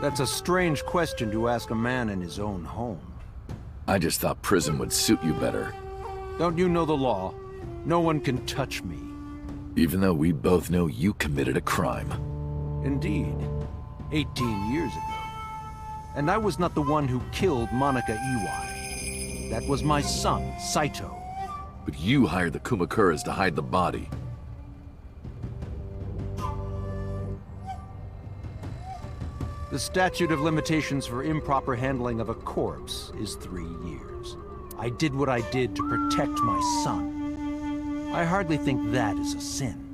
That's a strange question to ask a man in his own home. I just thought prison would suit you better. Don't you know the law? No one can touch me. Even though we both know you committed a crime. Indeed. 18 years ago. And I was not the one who killed Monica Iwai. That was my son, Saito. But you hired the Kumakuras to hide the body. The statute of limitations for improper handling of a corpse is 3 years. I did what I did to protect my son. I hardly think that is a sin.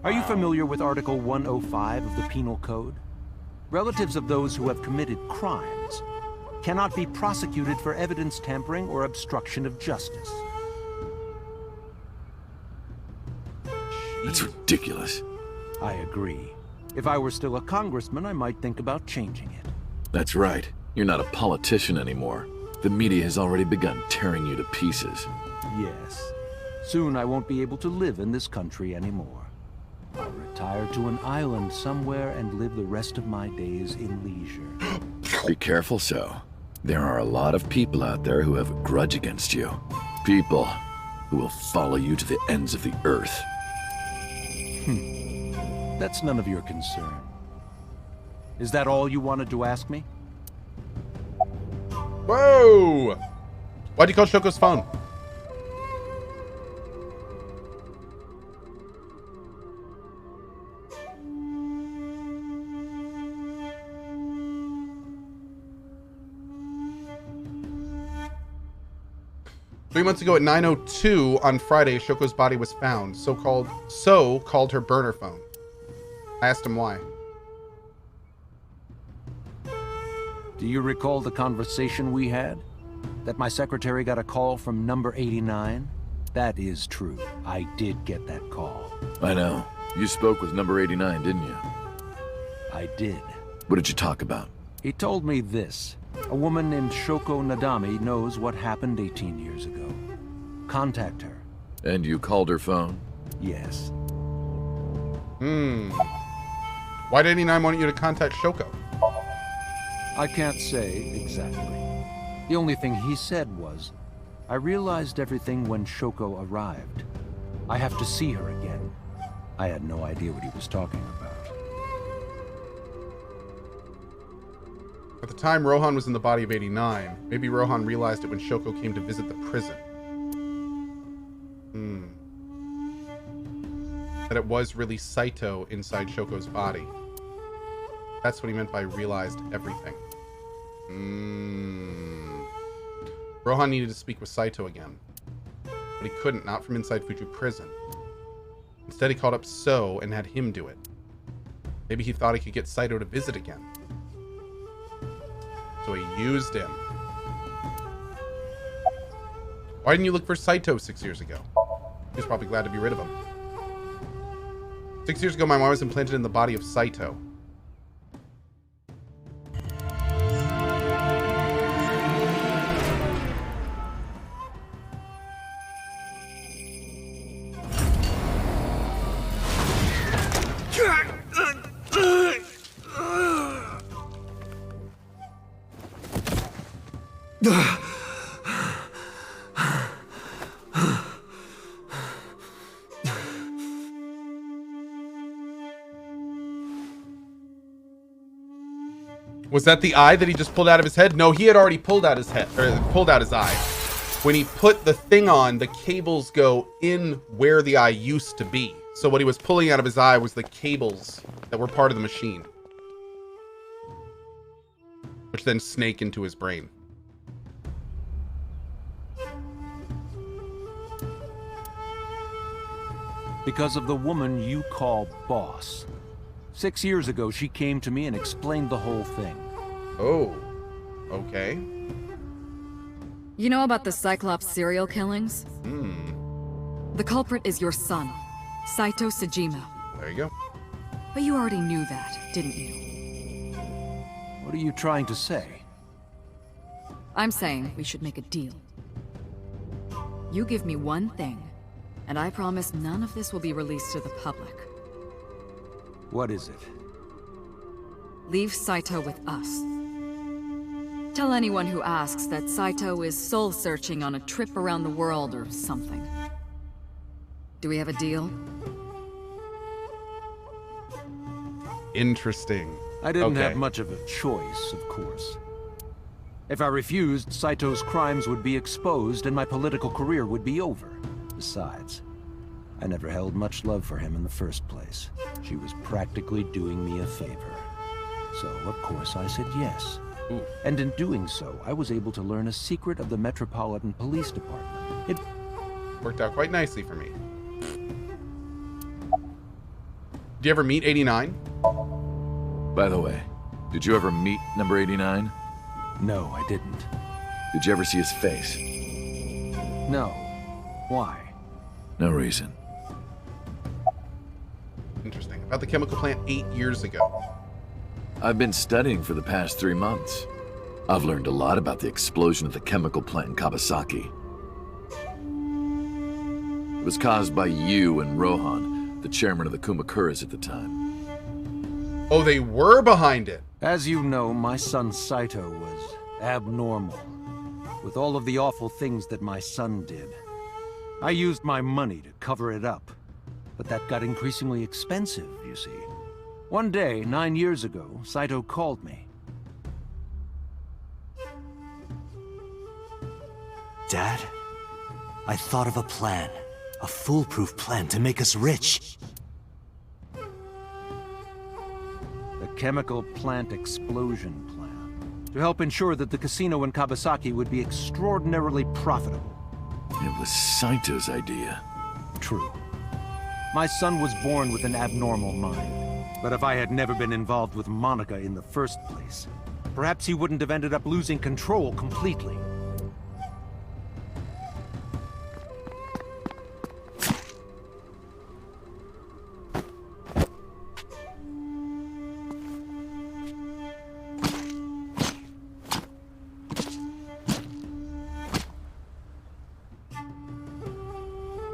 Are you familiar with Article 105 of the Penal Code? Relatives of those who have committed crimes cannot be prosecuted for evidence tampering or obstruction of justice. That's ridiculous. I agree. If I were still a congressman, I might think about changing it. That's right. You're not a politician anymore. The media has already begun tearing you to pieces. Yes. Soon I won't be able to live in this country anymore. I'll retire to an island somewhere and live the rest of my days in leisure. Be careful, so. There are a lot of people out there who have a grudge against you. People who will follow you to the ends of the earth. That's none of your concern. Is that all you wanted to ask me? Whoa! Why'd you call Shoko's phone? Three months ago at 9:02 on Friday, Shoko's body was found. So called her burner phone. I asked him why. Do you recall the conversation we had? That my secretary got a call from number 89? That is true. I did get that call. I know. You spoke with number 89, didn't you? I did. What did you talk about? He told me this. A woman named Shoko Nadami knows what happened 18 years ago. Contact her. And you called her phone? Yes. Why did 89 want you to contact Shoko? I can't say exactly. The only thing he said was, I realized everything when Shoko arrived. I have to see her again. I had no idea what he was talking about. At the time, Rohan was in the body of 89. Maybe Rohan realized it when Shoko came to visit the prison. That it was really Saito inside Shoko's body. That's what he meant by realized everything. Rohan needed to speak with Saito again. But he couldn't, not from inside Fuju prison. Instead, he called up So and had him do it. Maybe he thought he could get Saito to visit again. So he used him. Why didn't you look for Saito 6 years ago? He was probably glad to be rid of him. 6 years ago, my mom was implanted in the body of Saito. Was that the eye that he just pulled out of his head? No, he had already pulled out his head, or pulled out his eye. When he put the thing on, the cables go in where the eye used to be. So what he was pulling out of his eye was the cables that were part of the machine, which then snake into his brain. Because of the woman you call boss. 6 years ago, she came to me and explained the whole thing. Oh, okay. You know about the Cyclops serial killings? The culprit is your son, Saito Sejima. There you go. But you already knew that, didn't you? What are you trying to say? I'm saying we should make a deal. You give me one thing, and I promise none of this will be released to the public. What is it? Leave Saito with us. Tell anyone who asks that Saito is soul-searching on a trip around the world or something. Do we have a deal? Interesting. I didn't have much of a choice, of course. If I refused, Saito's crimes would be exposed and my political career would be over. Besides, I never held much love for him in the first place. She was practically doing me a favor. So, of course, I said yes. Ooh. And in doing so, I was able to learn a secret of the Metropolitan Police Department. It worked out quite nicely for me. Did you ever meet 89? By the way, did you ever meet number 89? No, I didn't. Did you ever see his face? No. Why? No reason. Interesting. About the chemical plant 8 years ago. I've been studying for the past 3 months. I've learned a lot about the explosion of the chemical plant in Kawasaki. It was caused by you and Rohan, the chairman of the Kumakuras at the time. Oh, they were behind it. As you know, my son Saito was abnormal. With all of the awful things that my son did. I used my money to cover it up. But that got increasingly expensive, you see. One day, 9 years ago, Saito called me. Dad, I thought of a plan. A foolproof plan to make us rich. The chemical plant explosion plan. To help ensure that the casino in Kawasaki would be extraordinarily profitable. It was Saito's idea. True. My son was born with an abnormal mind. But if I had never been involved with Monica in the first place, perhaps he wouldn't have ended up losing control completely.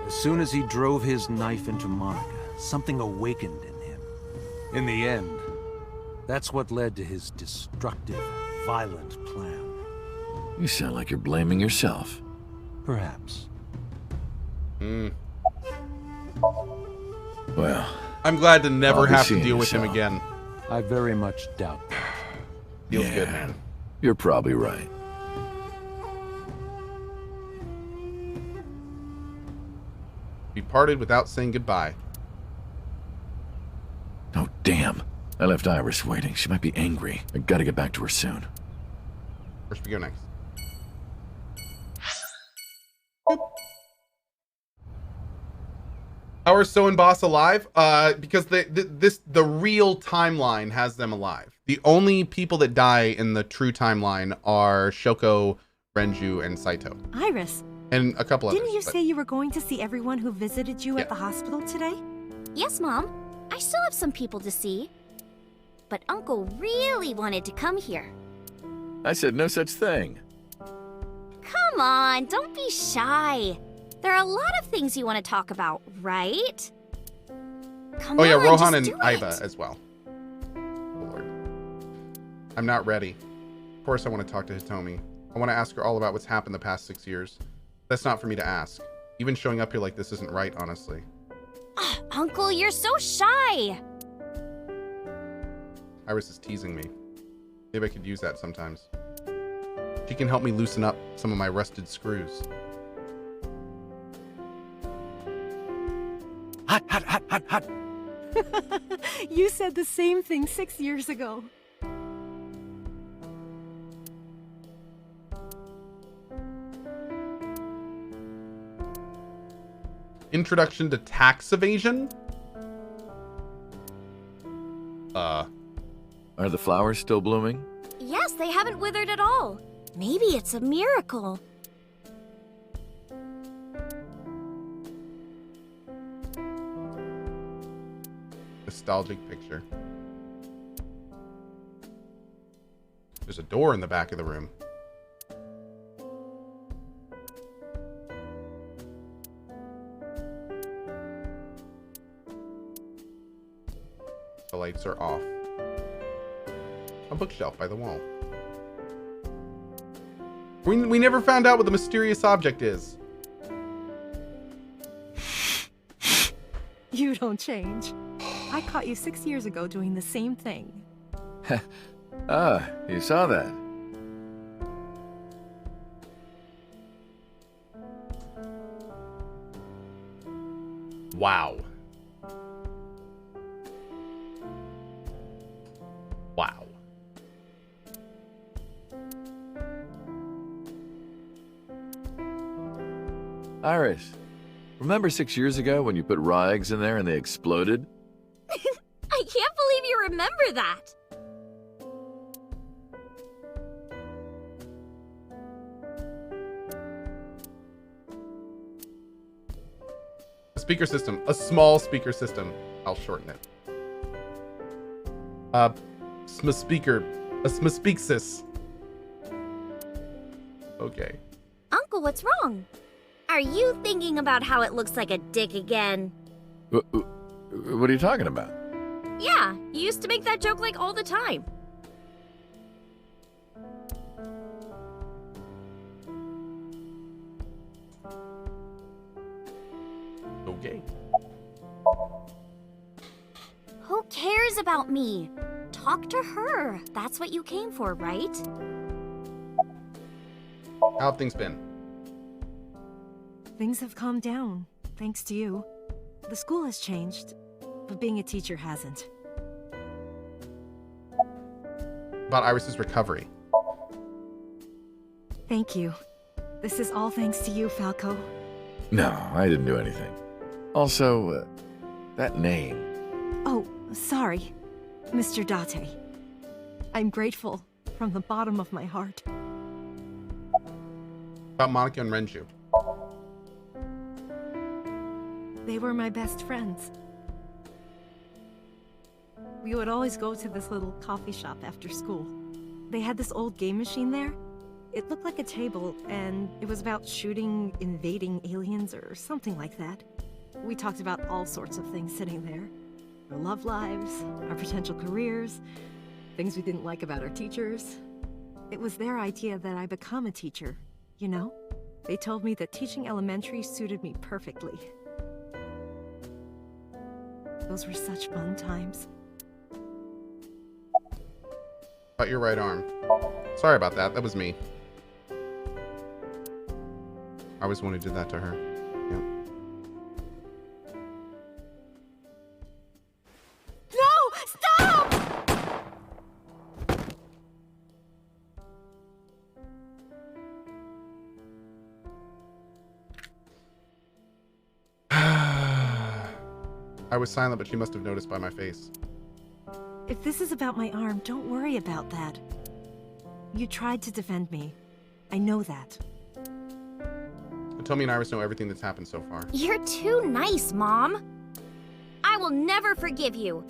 As soon as he drove his knife into Monica, something awakened in him. In the end, that's what led to his destructive violent plan. You sound like you're blaming yourself. Perhaps. Well, I'm glad to never I'll be have to seeing deal you, with him Sal. again. I very much doubt that. Feels good, man. You're probably right. We parted without saying goodbye. Oh, damn. I left Iris waiting. She might be angry. I gotta get back to her soon. Where should we go next? How are So and Boss alive? Because the real timeline has them alive. The only people that die in the true timeline are Shoko, Renju, and Saito. Iris. And a couple others. Didn't you say you were going to see everyone who visited you at the hospital today? Yes, Mom. I still have some people to see. But Uncle really wanted to come here. I said no such thing. Come on, don't be shy. There are a lot of things you want to talk about, right? Come Oh yeah, on, Rohan just and do Aiba it. as well. Oh, Lord. I'm not ready. Of course I want to talk to Hitomi. I want to ask her all about what's happened the past 6 years. That's not for me to ask. Even showing up here like this isn't right, honestly. Uncle, you're so shy. Iris is teasing me. Maybe I could use that sometimes. She can help me loosen up some of my rusted screws. Hot, hot, hot, hot, hot. You said the same thing 6 years ago. Introduction to tax evasion? Are the flowers still blooming? Yes, they haven't withered at all. Maybe it's a miracle. Nostalgic picture. There's a door in the back of the room. The lights are off. A bookshelf by the wall. We never found out what the mysterious object is. You don't change. I caught you 6 years ago doing the same thing. Ah, you saw that. Wow. Wow. Iris, remember 6 years ago when you put raw eggs in there and they exploded? I can't believe you remember that. A speaker system. A small speaker system. I'll shorten it. Speaker. A speaksis. Okay. Uncle, what's wrong? Are you thinking about how it looks like a dick again? What are you talking about? Yeah, you used to make that joke like all the time. Okay. Who cares about me? Talk to her. That's what you came for, right? How have things been? Things have calmed down, thanks to you. The school has changed, but being a teacher hasn't. About Iris's recovery. Thank you. This is all thanks to you, Falco. No, I didn't do anything. Also, that name. Oh, sorry, Mr. Date. I'm grateful from the bottom of my heart. About Monica and Renju. They were my best friends. We would always go to this little coffee shop after school. They had this old game machine there. It looked like a table, and it was about shooting invading aliens or something like that. We talked about all sorts of things sitting there. Our love lives, our potential careers, things we didn't like about our teachers. It was their idea that I become a teacher, you know? They told me that teaching elementary suited me perfectly. Those were such fun times. About your right arm. Sorry about that. That was me. I was the one who did that to her. Yep. No! Stop! I was silent, but she must have noticed by my face. If this is about my arm, don't worry about that. You tried to defend me. I know that. Tell me and Iris know everything that's happened so far. You're too nice, Mom. I will never forgive you.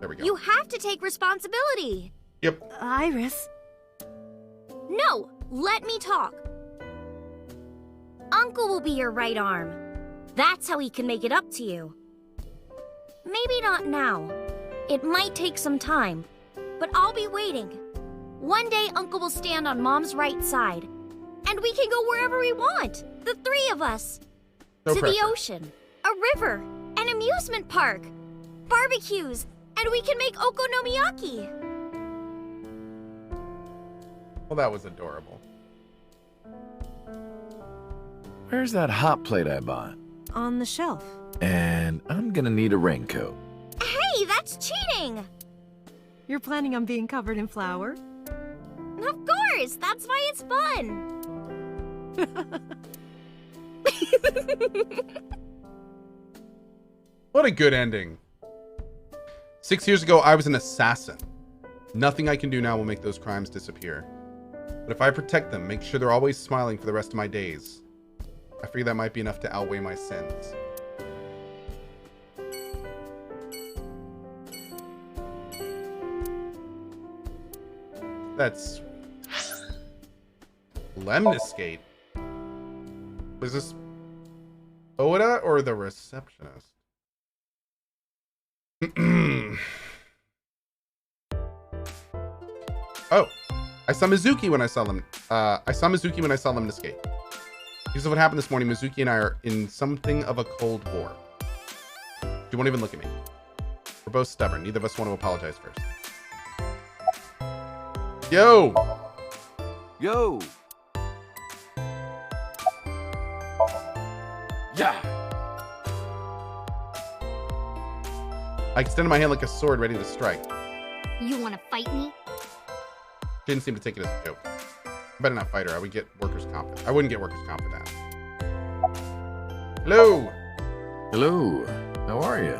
There we go. You have to take responsibility. Yep. Iris. No, let me talk. Uncle will be your right arm. That's how he can make it up to you. Maybe not now. It might take some time, but I'll be waiting. One day, Uncle will stand on Mom's right side, and we can go wherever we want. The three of us. No to pressure. the ocean, a river, an amusement park, barbecues, and we can make okonomiyaki. Well, that was adorable. Where's that hot plate I bought? On the shelf. And I'm gonna need a raincoat. Hey, that's cheating! You're planning on being covered in flour? Of course, that's why it's fun. What a good ending. 6 years ago, I was an assassin. Nothing I can do now will make those crimes disappear. But if I protect them, make sure they're always smiling for the rest of my days, I figure that might be enough to outweigh my sins. That's Lemniscate. Was this Oda or the receptionist? Oh, I saw Mizuki when I saw Lemniscate. Because of what happened this morning, Mizuki and I are in something of a cold war. She won't even look at me. We're both stubborn. Neither of us want to apologize first. Yo! Yo! Yeah! I extended my hand like a sword ready to strike. You want to fight me? She didn't seem to take it as a joke. I better not fight her. I would get workers' comp. I wouldn't get workers' comp for that. Hello! Hello. How are you?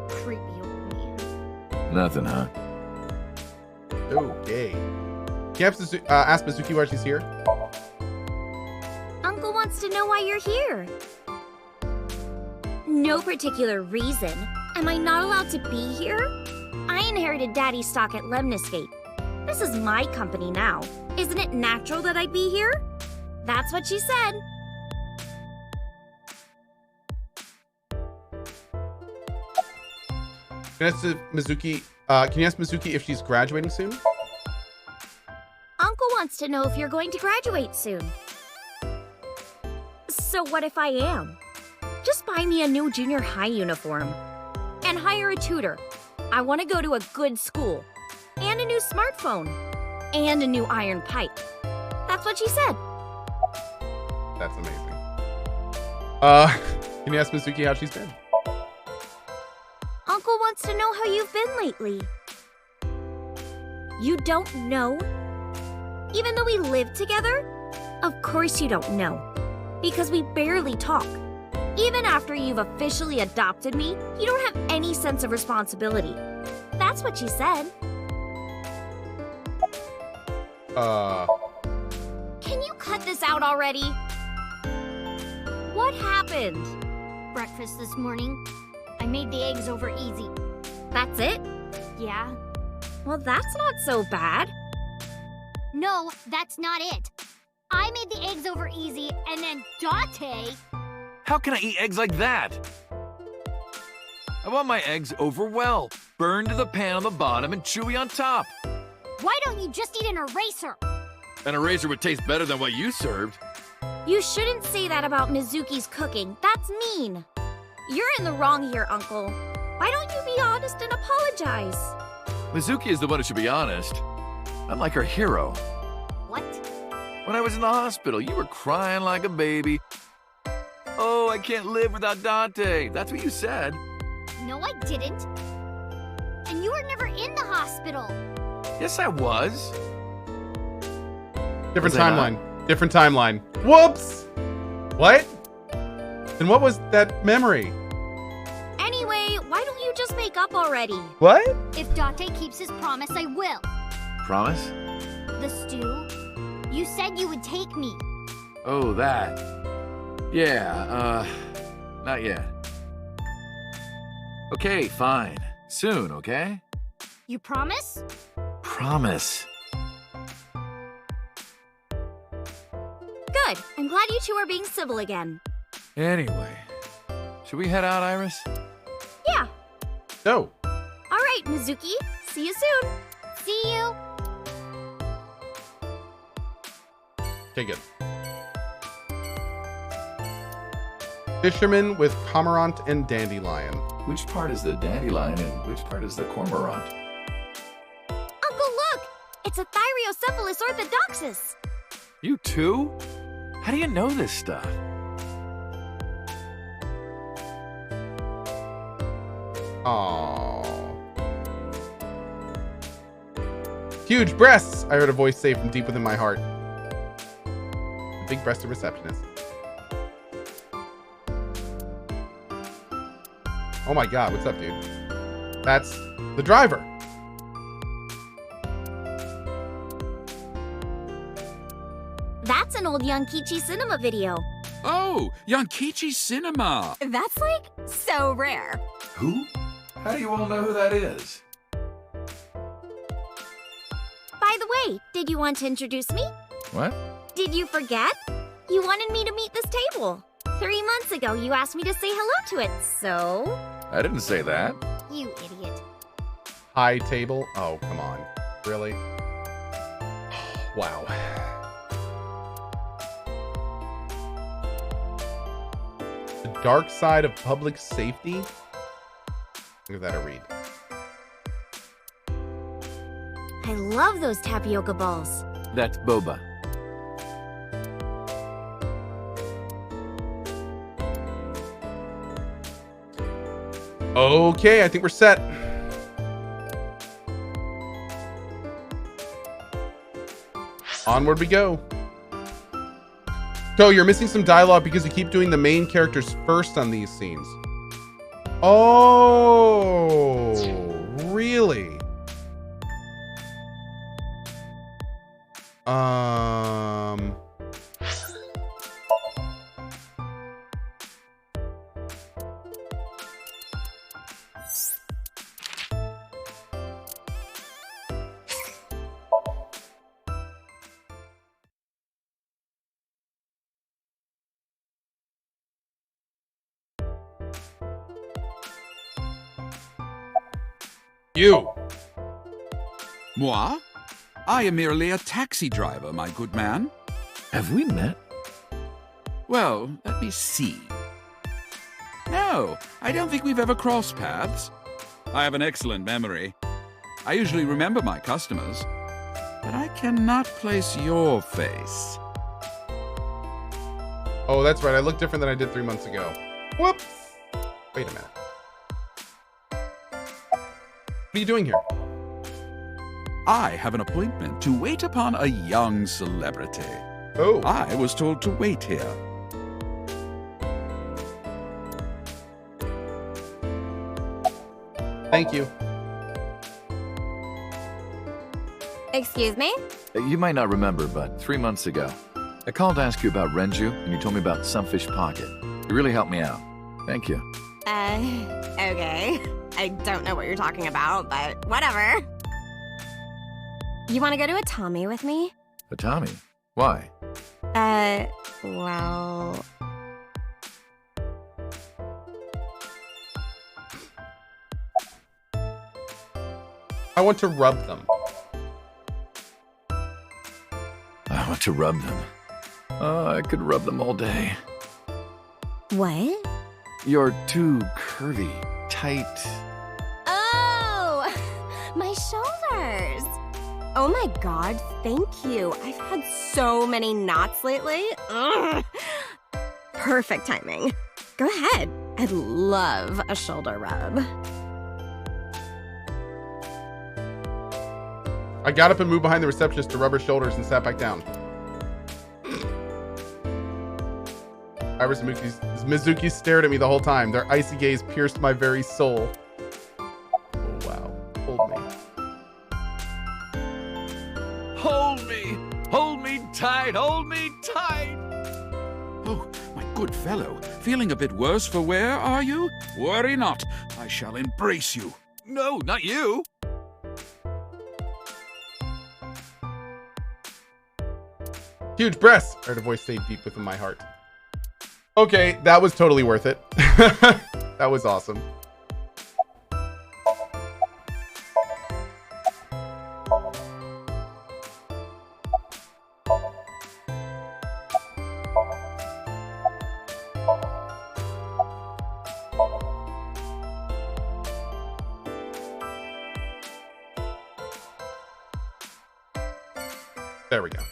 Creepy old man. Nothing, huh? Okay. Can you ask Mizuki why she's here? Uncle wants to know why you're here. No particular reason. Am I not allowed to be here? I inherited Daddy's stock at Lemniscate. This is my company now. Isn't it natural that I be here? That's what she said. Can you ask Mizuki if she's graduating soon? Uncle wants to know if you're going to graduate soon. So what if I am? Just buy me a new junior high uniform. And hire a tutor. I want to go to a good school. And a new smartphone. And a new iron pipe. That's what she said. That's amazing. Can you ask Mizuki how she's been? Uncle wants to know how you've been lately. You don't know? Even though we live together? Of course you don't know. Because we barely talk. Even after you've officially adopted me, you don't have any sense of responsibility. That's what she said. Can you cut this out already? What happened? Breakfast this morning. I made the eggs over easy. That's it? Yeah. Well, that's not so bad. No, that's not it. I made the eggs over easy, and then Date... How can I eat eggs like that? I want my eggs over well, burned to the pan on the bottom and chewy on top. Why don't you just eat an eraser? And a razor would taste better than what you served. You shouldn't say that about Mizuki's cooking. That's mean. You're in the wrong here, Uncle. Why don't you be honest and apologize? Mizuki is the one who should be honest. I'm like her hero. What? When I was in the hospital, you were crying like a baby. Oh, I can't live without Dante. That's what you said. No, I didn't. And you were never in the hospital. Yes, I was. Different Was I not? timeline. Different timeline. Whoops! What? Then what was that memory? Anyway, why don't you just make up already? What? If Dante keeps his promise, I will. Promise? The stew. You said you would take me. Oh, that. Yeah, not yet. Okay, fine. Soon, okay? You promise? Promise. Good. I'm glad you two are being civil again. Anyway, should we head out, Iris? Yeah. No. All right, Mizuki. See you soon. See you. Okay, good. Fisherman with cormorant and dandelion. Which part is the dandelion and which part is the cormorant? Uncle, look! It's a Thyreocephalus orthodoxus. You too? How do you know this stuff? Aww. Huge breasts! I heard a voice say from deep within my heart. The big-breasted receptionist. Oh my god, what's up, dude? That's the driver. That's an old Yankichi cinema video. Oh, Yankichi Cinema. That's like so rare. Who? How do you all know who that is? By the way, did you want to introduce me? What? Did you forget? You wanted me to meet this table. 3 months ago, you asked me to say hello to it, so... I didn't say that. You idiot. High table? Oh, come on. Really? Wow. The dark side of public safety? Give that a read. I love those tapioca balls. That's boba. Okay, I think we're set. Onward we go. Cohh, you're missing some dialogue because you keep doing the main characters first on these scenes. Oh, really? You. Moi? I am merely a taxi driver, my good man. Have we met? Well, let me see. No, I don't think we've ever crossed paths. I have an excellent memory. I usually remember my customers, but I cannot place your face. Oh, that's right. I look different than I did 3 months ago. Whoops. Wait a minute. What are you doing here? I have an appointment to wait upon a young celebrity. Oh. I was told to wait here. Thank you. Excuse me? You might not remember, but 3 months ago, I called to ask you about Renju, and you told me about Sunfish Pocket. You really helped me out. Thank you. Okay. I don't know what you're talking about, but whatever. You want to go to a Tommy with me? A Tommy? Why? Well... I want to rub them. to rub them. I could rub them all day. What? You're too curvy, tight. Oh, my shoulders. Oh my god, thank you. I've had so many knots lately. Ugh. Perfect timing. Go ahead. I'd love a shoulder rub. I got up and moved behind the receptionist to rub her shoulders and sat back down. Iris and Mizuki stared at me the whole time. Their icy gaze pierced my very soul. Oh, wow. Hold me. Hold me! Hold me tight! Hold me tight! Oh, my good fellow. Feeling a bit worse for wear, are you? Worry not. I shall embrace you. No, not you! Huge breasts! I heard a voice say deep within my heart. Okay, that was totally worth it. That was awesome. There we go.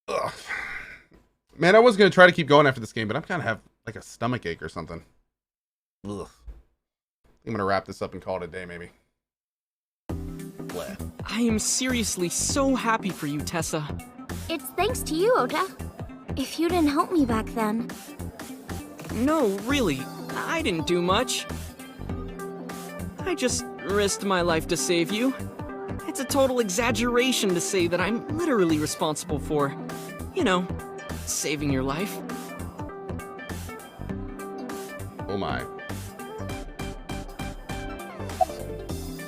Ugh. Man, I was gonna try to keep going after this game, but I'm kind of have like a stomach ache or something. Ugh. I'm gonna wrap this up and call it a day, maybe. Bleh. I am seriously so happy for you, Tessa. It's thanks to you, Ota. If you didn't help me back then. No, really, I didn't do much. I just risked my life to save you. It's a total exaggeration to say that I'm literally responsible for, you know, saving your life. Oh my.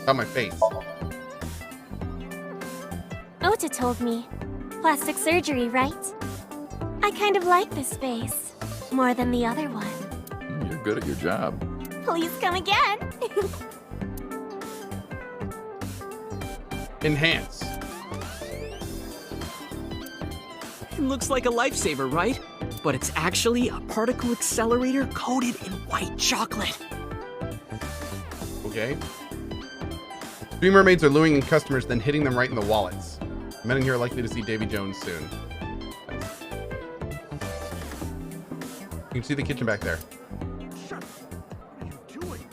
On my face. Ota told me. Plastic surgery, right? I kind of like this face. More than the other one. You're good at your job. Please come again. Enhance. It looks like a lifesaver, right? But it's actually a particle accelerator coated in white chocolate. Okay. Three mermaids are luring in customers, then hitting them right in the wallets. Men in here are likely to see Davy Jones soon. You can see the kitchen back there. Shut up. What are you doing?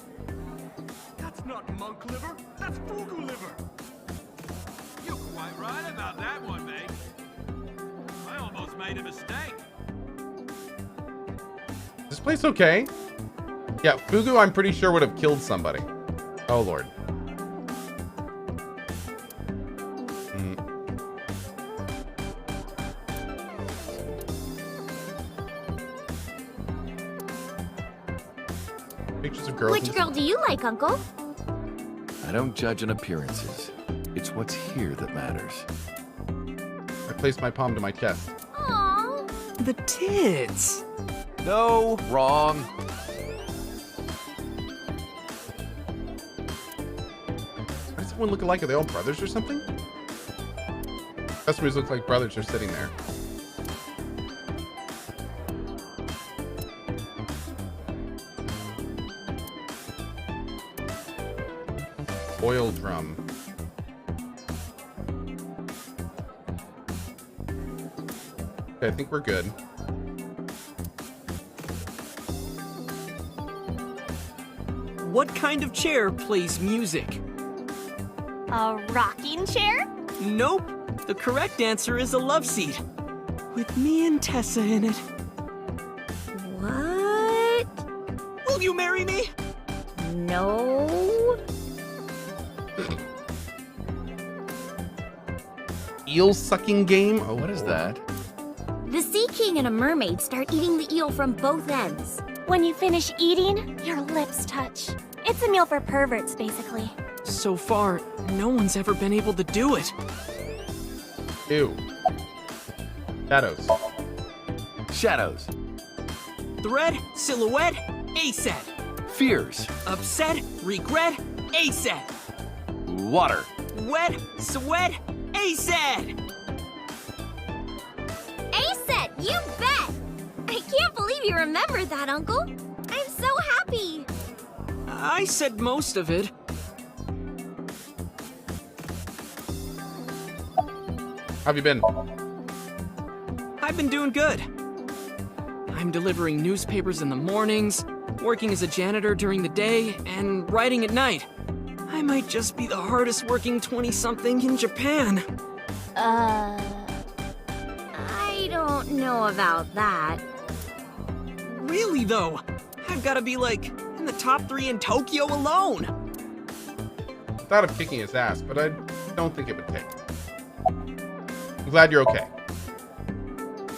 That's not monk liver. That's fugu liver. You're quite right about that one, mate. I almost made a mistake. Is this place okay? Yeah, Fugu, I'm pretty sure would have killed somebody. Oh, Lord. Pictures of girls. Which girl do you like, Uncle? I don't judge on appearances. It's what's here that matters. I placed my palm to my chest. Aww. The tits. No, wrong. Why does everyone look alike? Are they all brothers or something? Customers look like brothers are sitting there. Oil drum. Okay, I think we're good. What kind of chair plays music? A rocking chair? Nope. The correct answer is a love seat. With me and Tessa in it. What? Will you marry me? No. Eel sucking game? Oh, what is that? The Sea King and a mermaid start eating the eel from both ends. When you finish eating, your lips touch. It's a meal for perverts, basically. So far, no one's ever been able to do it. Ew. Shadows. Shadows. Thread, silhouette, A set. Fears. Upset, regret, ASAP. Water. Wet, sweat, ASAP. ASET, you bet! I can't believe you remember that, Uncle. I'm so happy. I said most of it. How have you been? I've been doing good. I'm delivering newspapers in the mornings, working as a janitor during the day, and writing at night. I might just be the hardest working 20-something in Japan. I don't know about that. Really, though? I've got to be, like, in the top 3 in Tokyo alone. Thought of kicking his ass, but I don't think it would take. I'm glad you're okay.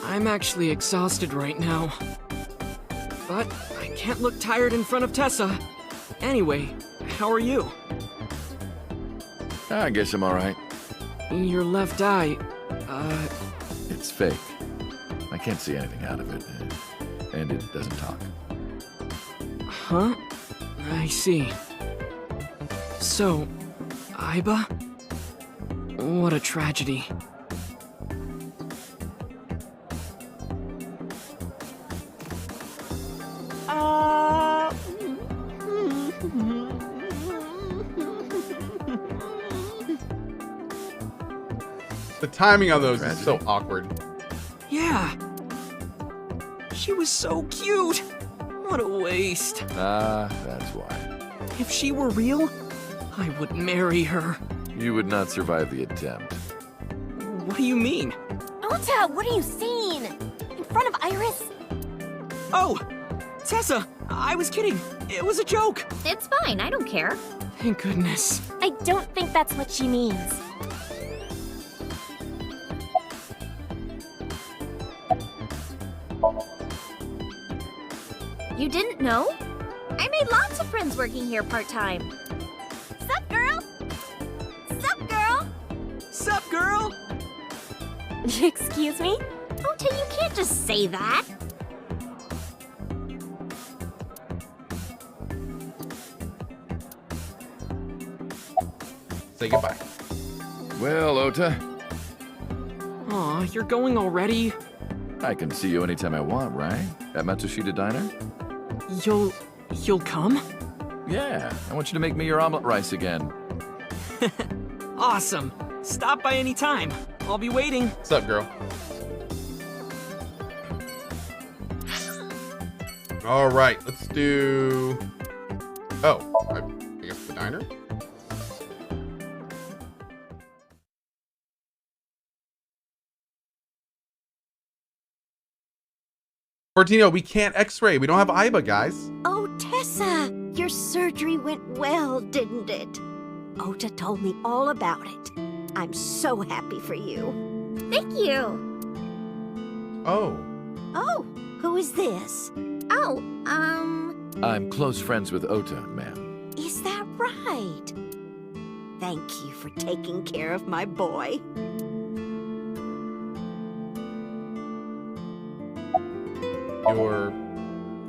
I'm actually exhausted right now. But I can't look tired in front of Tessa. Anyway, how are you? I guess I'm alright. Your left eye, It's fake. I can't see anything out of it. And it doesn't talk. Huh? I see. So, Aiba? What a tragedy. The timing on those is so awkward. Yeah. She was so cute. What a waste. That's why. If she were real, I would marry her. You would not survive the attempt. What do you mean? Ota, what are you saying? In front of Iris? Oh, Tessa, I was kidding. It was a joke. It's fine, I don't care. Thank goodness. I don't think that's what she means. You didn't know? I made lots of friends working here part-time. Sup, girl? Sup, girl? Sup, girl? Excuse me? Ota, you can't just say that. Say goodbye. Well, Ota. Aw, you're going already? I can see you anytime I want, right? At Matsushita Diner? You'll come? Yeah, I want you to make me your omelet rice again. Awesome. Stop by any time. I'll be waiting. What's up, girl? All right, let's do... Oh, I guess the diner? Fortino, we can't x-ray. We don't have Aiba, guys. Oh, Tessa, your surgery went well, didn't it? Ota told me all about it. I'm so happy for you. Thank you. Oh. Oh, who is this? Oh, I'm close friends with Ota, ma'am. Is that right? Thank you for taking care of my boy.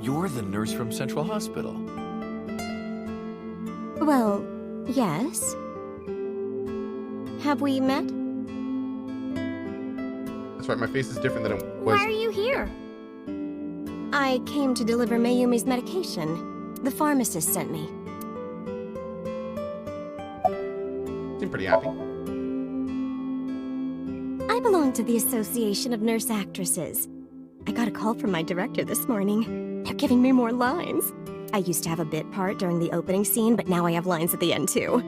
You're the nurse from Central Hospital. Well, yes. Have we met? That's right, my face is different than it was. why are you here? I came to deliver Mayumi's medication. The pharmacist sent me. Seem pretty happy. I belong to the Association of Nurse Actresses. I got a call from my director this morning. They're giving me more lines. I used to have a bit part during the opening scene, but now I have lines at the end too.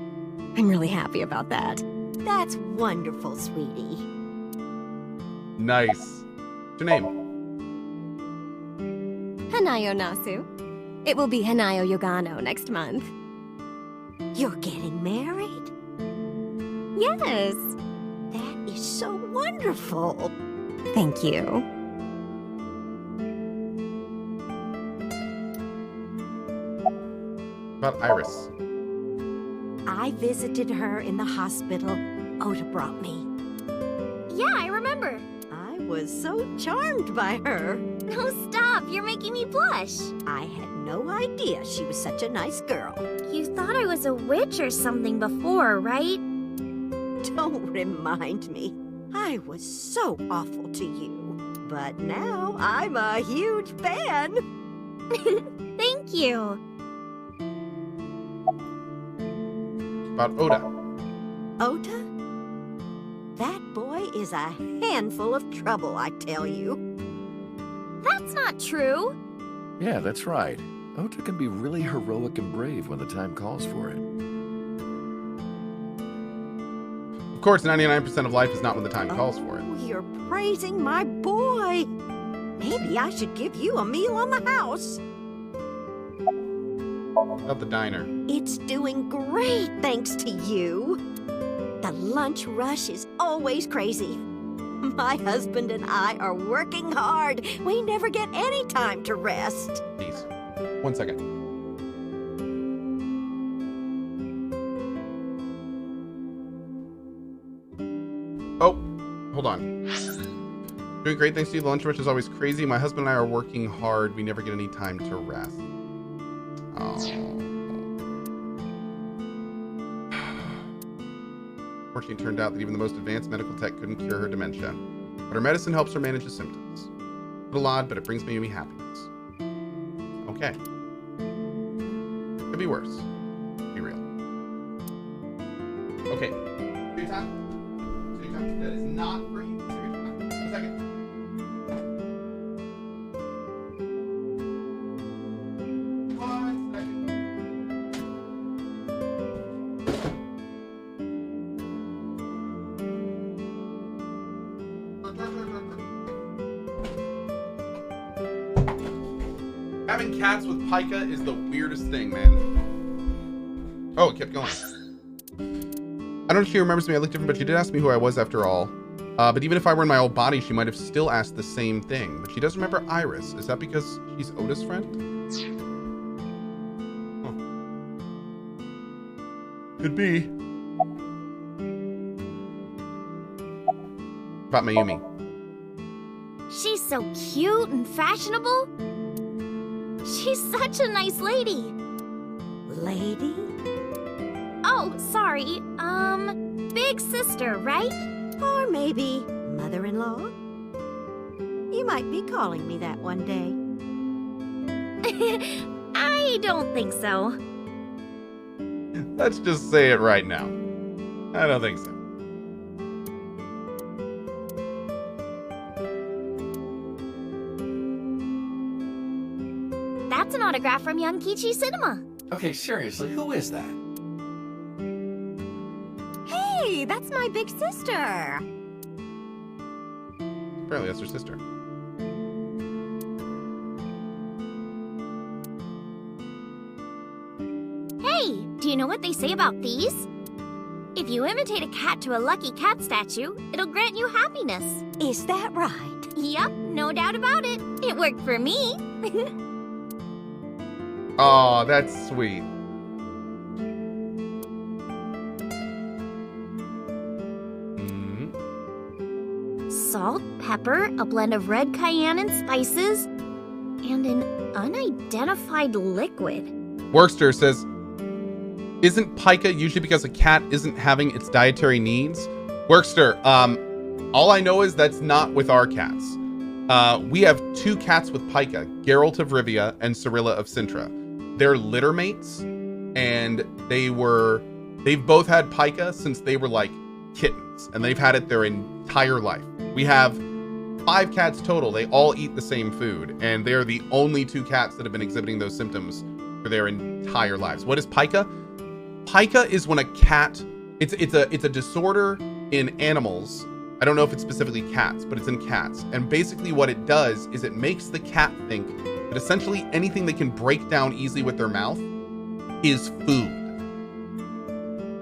I'm really happy about that. That's wonderful, sweetie. Nice. What's your name? Hanayo Nasu. It will be Hanayo Yogano next month. You're getting married? Yes. That is so wonderful. Thank you. About Iris. I visited her in the hospital Ota brought me. Yeah, I remember. I was so charmed by her. Oh, stop. You're making me blush. I had no idea she was such a nice girl. You thought I was a witch or something before, right? Don't remind me. I was so awful to you. But now I'm a huge fan. Thank you. About Oda. Ota? That boy is a handful of trouble, I tell you. That's not true. Yeah, that's right. Ota can be really heroic and brave when the time calls for it. Of course, 99% of life is not when the time calls for it. You're praising my boy. Maybe I should give you a meal on the house. About the diner. It's doing great thanks to you. The lunch rush is always crazy. My husband and I are working hard. We never get any time to rest. Please. 1 second. Oh, hold on. Doing great thanks to you. The lunch rush is always crazy. My husband and I are working hard. We never get any time to rest. Oh. Fortunately, it turned out that even the most advanced medical tech couldn't cure her dementia. But her medicine helps her manage the symptoms. A little odd, but it brings me happiness. Okay. Could be worse. Be real. Okay. Serious time? Serious time? That is not for you. Serious time. 1 second. Having cats with pica is the weirdest thing, man. Oh, it kept going. I don't know if she remembers me. I look different, but she did ask me who I was after all. But even if I were in my old body, she might have still asked the same thing. But she does remember Iris. Is that because she's Oda's friend? Huh. Could be. About Mayumi. She's so cute and fashionable. She's such a nice lady. Lady? Oh, sorry. Big sister, right? Or maybe mother-in-law? You might be calling me that one day. I don't think so. Let's just say it right now. I don't think so. That's an autograph from young Kichi Cinema. Okay, seriously, who is that? Hey, that's my big sister. Apparently that's her sister. Hey, do you know what they say about these? If you imitate a cat to a lucky cat statue, it'll grant you happiness. Is that right? Yup, no doubt about it. It worked for me. Oh, that's sweet. Salt, pepper, a blend of red cayenne and spices, and an unidentified liquid. Workster says, isn't pica usually because a cat isn't having its dietary needs? Workster, all I know is that's not with our cats. We have 2 cats with pica, Geralt of Rivia and Cyrilla of Sintra. They're litter mates, and they've both had pica since they were like kittens, and they've had it their entire life. We have 5 cats total. They all eat the same food, and they're the only 2 cats that have been exhibiting those symptoms for their entire lives. What is pica? Pica is when a cat, it's a disorder in animals. I don't know if it's specifically cats, but it's in cats. And basically what it does is it makes the cat think that essentially anything they can break down easily with their mouth is food.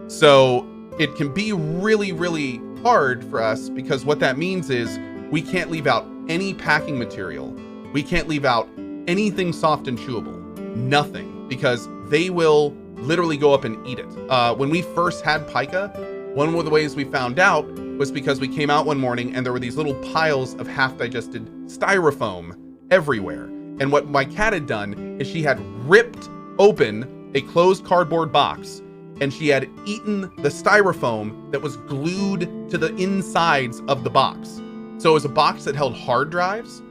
So it can be really, really hard for us, because what that means is we can't leave out any packing material. We can't leave out anything soft and chewable. Nothing, because they will literally go up and eat it. When we first had pica, one of the ways we found out was because we came out one morning and there were these little piles of half-digested styrofoam everywhere. And what my cat had done is she had ripped open a closed cardboard box and she had eaten the styrofoam that was glued to the insides of the box. So it was a box that held hard drives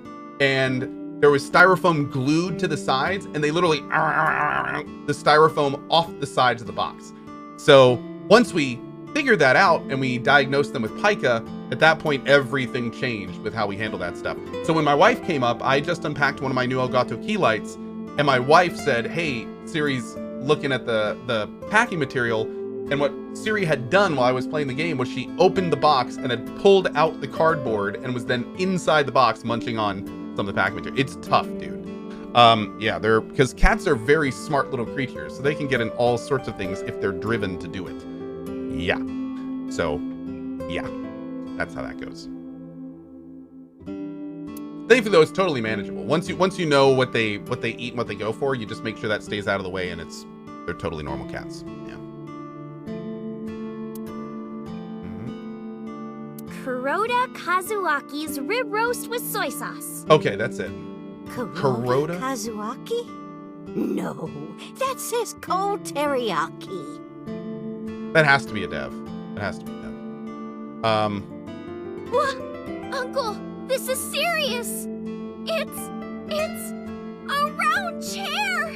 and there was styrofoam glued to the sides and they literally the styrofoam off the sides of the box. So once we figured that out and we diagnosed them with pica, at that point, everything changed with how we handle that stuff. So when my wife came up, I just unpacked one of my new Elgato key lights and my wife said, hey, Siri's looking at the packing material. And what Siri had done while I was playing the game was she opened the box and had pulled out the cardboard and was then inside the box munching on some of the packing material. It's tough, dude. Yeah, because cats are very smart little creatures, so they can get in all sorts of things if they're driven to do it. Yeah. So, yeah, that's how that goes. Thankfully, though, it's totally manageable. Once you know what they eat and what they go for, you just make sure that stays out of the way, and they're totally normal cats. Yeah. Kuroda Kazuaki's rib roast with soy sauce. Okay, that's it. Kuroda Kazuaki? No, that says cold teriyaki. That has to be a dev. It has to be a dev. What? Uncle, this is serious. It's a round chair.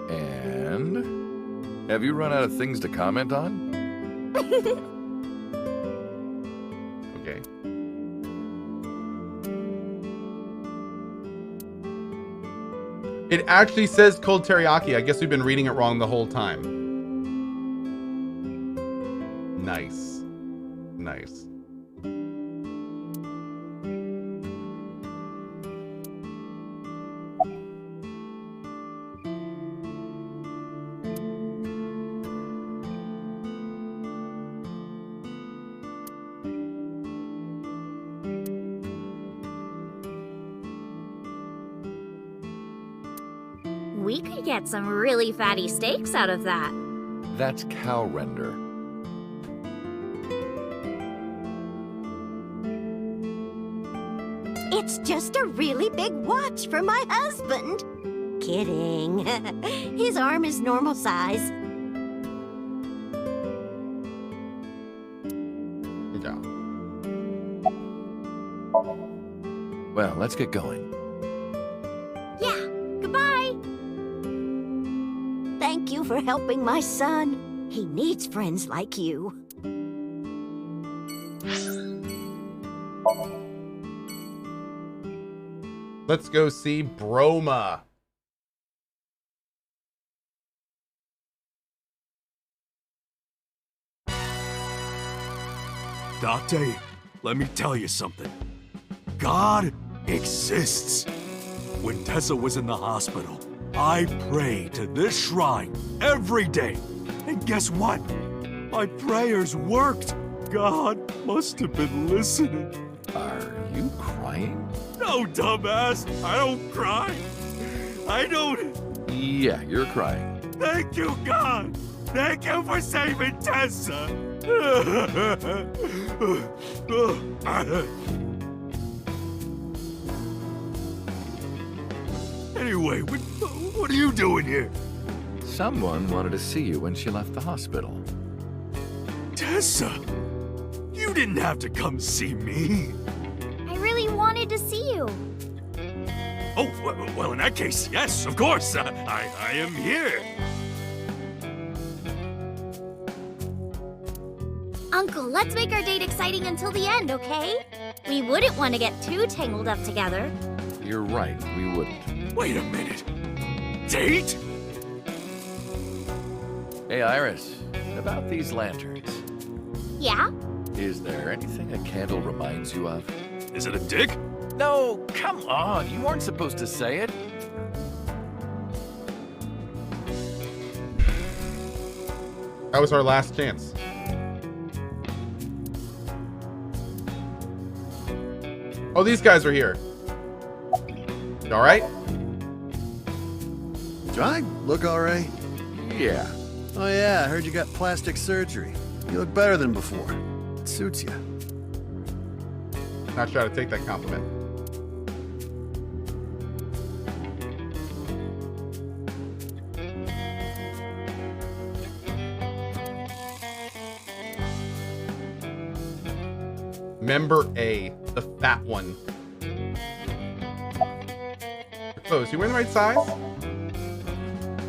And? Have you run out of things to comment on? Okay. It actually says cold teriyaki. I guess we've been reading it wrong the whole time. Nice. Nice. We could get some really fatty steaks out of that. That's cow render. It's just a really big watch for my husband. Kidding. His arm is normal size. Yeah. Well, let's get going. Yeah, goodbye. Thank you for helping my son. He needs friends like you. Let's go see Broma. Date, let me tell you something. God exists. When Tessa was in the hospital, I prayed to this shrine every day. And guess what? My prayers worked. God must have been listening. Are you crying? No, dumbass. I don't cry. I don't... Yeah, you're crying. Thank you, God. Thank you for saving Tessa. Anyway, what are you doing here? Someone wanted to see you when she left the hospital. Tessa, you didn't have to come see me. I really wanted to see you. Oh, well, in that case, yes, of course. I am here. Uncle, let's make our date exciting until the end, okay? We wouldn't want to get too tangled up together. You're right, we wouldn't. Wait a minute. Date? Hey, Iris, about these lanterns. Yeah? Is there anything a candle reminds you of? Is it a dick? No, come on, you weren't supposed to say it. That was our last chance. Oh, these guys are here. You all right? Do I look all right? Yeah. Oh yeah, I heard you got plastic surgery. You look better than before. It suits you. Not sure how to take that compliment. Member A, the fat one. Oh, is he wearing the right size?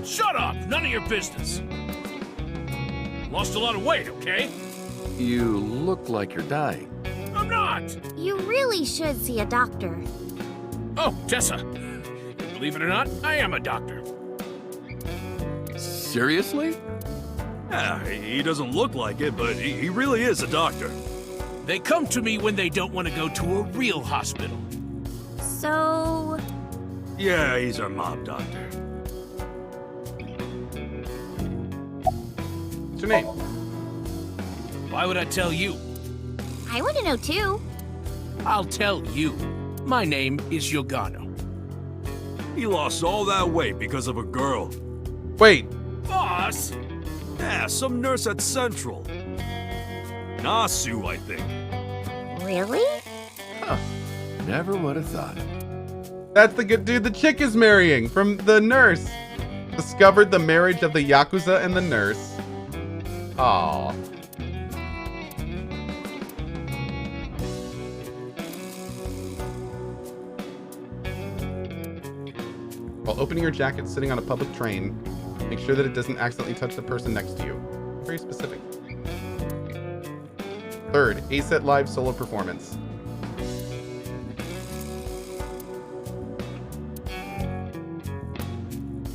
Shut up! None of your business. Lost a lot of weight, okay? You look like you're dying. I'm not! You really should see a doctor. Oh, Tessa. Believe it or not, I am a doctor. Seriously? Yeah, he doesn't look like it, but he really is a doctor. They come to me when they don't want to go to a real hospital. So... Yeah, he's our mob doctor. What's your name? Why would I tell you? I want to know too. I'll tell you. My name is Yogano. He lost all that weight because of a girl. Wait. Boss? Yeah, some nurse at Central. Nasu, I think. Really? Huh. Never would have thought. That's the good dude the chick is marrying from the nurse. Discovered the marriage of the Yakuza and the nurse. Aww. While opening your jacket sitting on a public train, make sure that it doesn't accidentally touch the person next to you. Very specific. Third, ASET Live solo performance.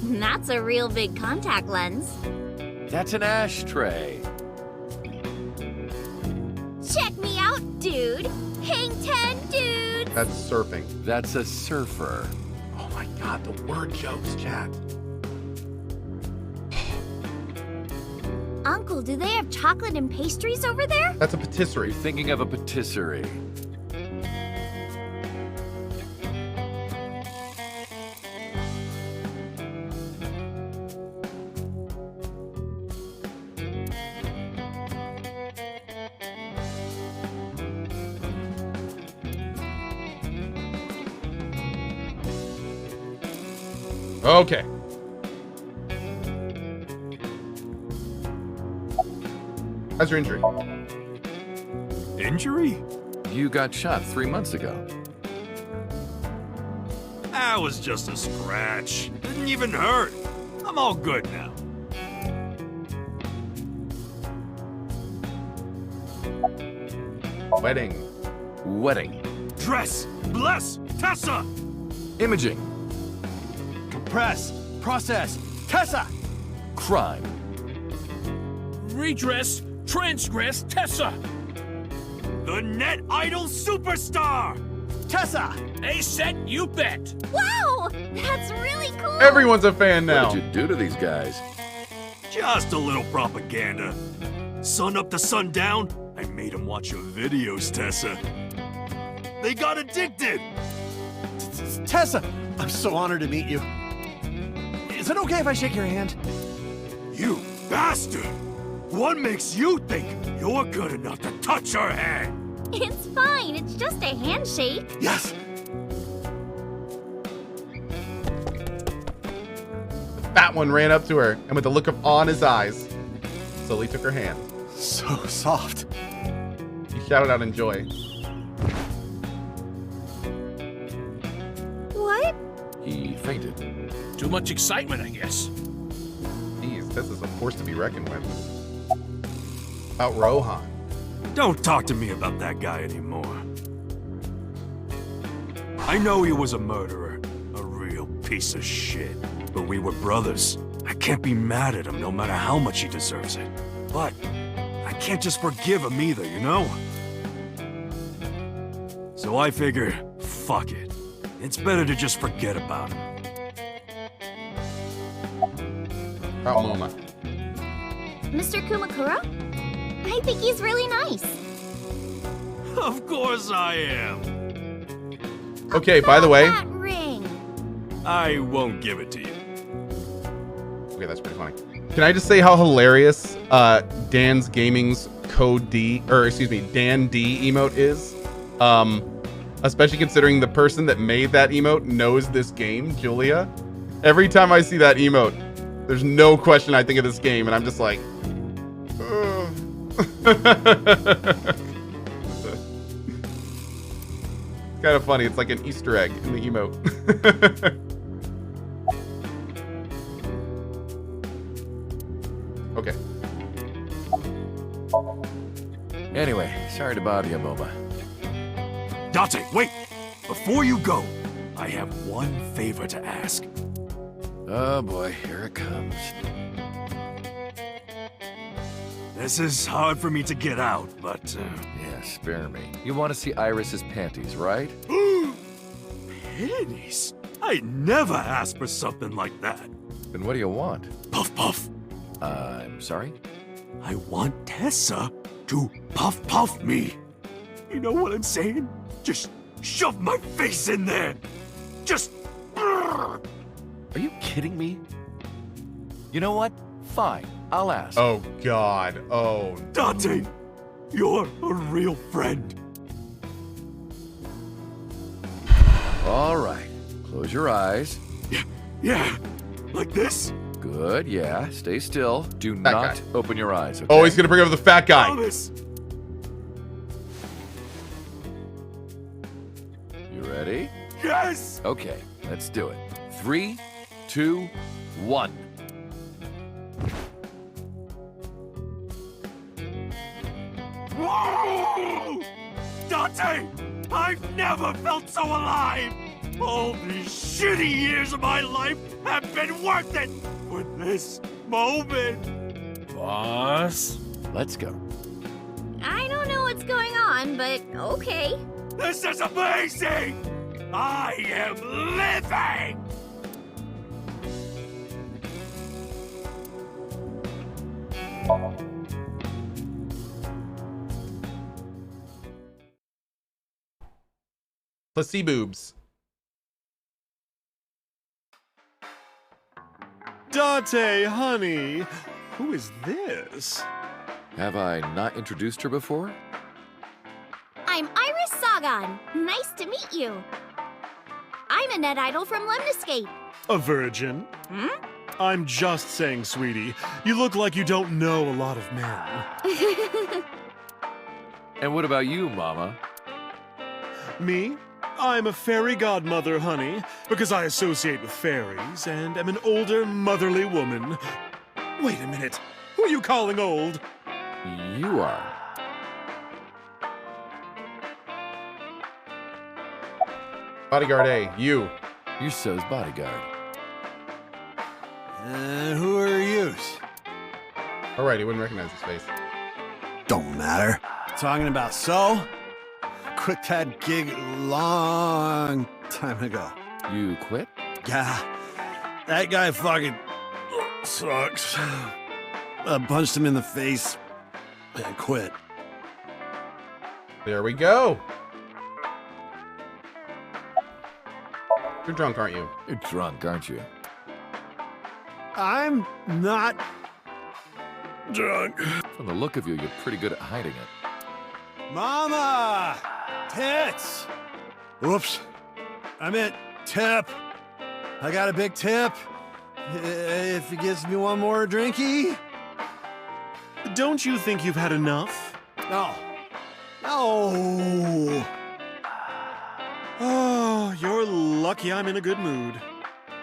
That's a real big contact lens. That's an ashtray. Check me out, dude. Hang 10 dudes. That's surfing. That's a surfer. Oh my god, the word jokes, chat. Uncle, do they have chocolate and pastries over there? That's a patisserie. You're thinking of a patisserie. Okay. How's your injury? Injury? You got shot 3 months ago. That was just a scratch. Didn't even hurt. I'm all good now. Wedding. Wedding. Dress! Bless! Tessa! Imaging. Compress! Process! Tessa! Crime. Redress, transgress, Tessa! The net idol superstar! Tessa! ASET, you bet! Wow! That's really cool! Everyone's a fan now. What did you do to these guys? Just a little propaganda. Sun up to sundown, I made them watch your videos, Tessa. They got addicted! Tessa! I'm so honored to meet you. Is it okay if I shake your hand? You bastard! What makes you think you're good enough to touch her hand? It's fine. It's just a handshake. Yes! The fat one ran up to her and with a look of awe in his eyes, slowly took her hand. So soft. He shouted out in joy. What? He fainted. Too much excitement, I guess. Jeez, this is a force to be reckoned with. About Rohan. Don't talk to me about that guy anymore. I know he was a murderer, a real piece of shit. But we were brothers. I can't be mad at him no matter how much he deserves it. But I can't just forgive him either, you know? So I figure, fuck it. It's better to just forget about him. About Moma. Mr. Kumakura? I think he's really nice. Of course I am. Okay, by the way. That ring. I won't give it to you. Okay, that's pretty funny. Can I just say how hilarious Dan's Gaming's Dan D emote is? Especially considering the person that made that emote knows this game, Julia. Every time I see that emote, there's no question I think of this game, and I'm just like, it's kind of funny. It's like an Easter egg in the emote. Okay. Anyway, sorry to bother you, Momo. Dante, wait! Before you go, I have one favor to ask. Oh boy, here it comes. This is hard for me to get out, but... Yeah, spare me. You want to see Iris's panties, right? Panties? I never asked for something like that. Then what do you want? Puff Puff. I'm sorry? I want Tessa to puff me. You know what I'm saying? Just shove my face in there. Just... Are you kidding me? You know what? Fine, I'll ask. Oh, God. Oh. Dante, you're a real friend. All right, close your eyes. Yeah, like this? Good, yeah. Stay still. Do Fat not guy. open your eyes, okay? Oh, he's gonna bring over the fat guy. Promise. You ready? Yes! Okay, let's do it. 3, 2, 1. Whoa! Dante! I've never felt so alive! All these shitty years of my life have been worth it for this moment! Boss? Let's go. I don't know what's going on, but okay. This is amazing! I am living! Placeboobs. Dante, honey, who is this? Have I not introduced her before? I'm Iris Sagan. Nice to meet you. I'm a net idol from Lemniscape. A virgin? Hmm? I'm just saying, sweetie. You look like you don't know a lot of men. And what about you, Mama? Me? I'm a fairy godmother, honey, because I associate with fairies and am an older, motherly woman. Wait a minute. Who are you calling old? You are. Bodyguard A, you. You so's bodyguard. Who are you? Alright, he wouldn't recognize his face. Don't matter. Talking about So? Quit that gig long time ago. You quit? Yeah. That guy fucking sucks. I punched him in the face and quit. There we go. You're drunk, aren't you? You're drunk, aren't you? I'm not drunk. From the look of you, you're pretty good at hiding it. Mama! Tits! Whoops. I meant tip. I got a big tip. If he gives me one more drinky. Don't you think you've had enough? No. No. Oh, you're lucky I'm in a good mood.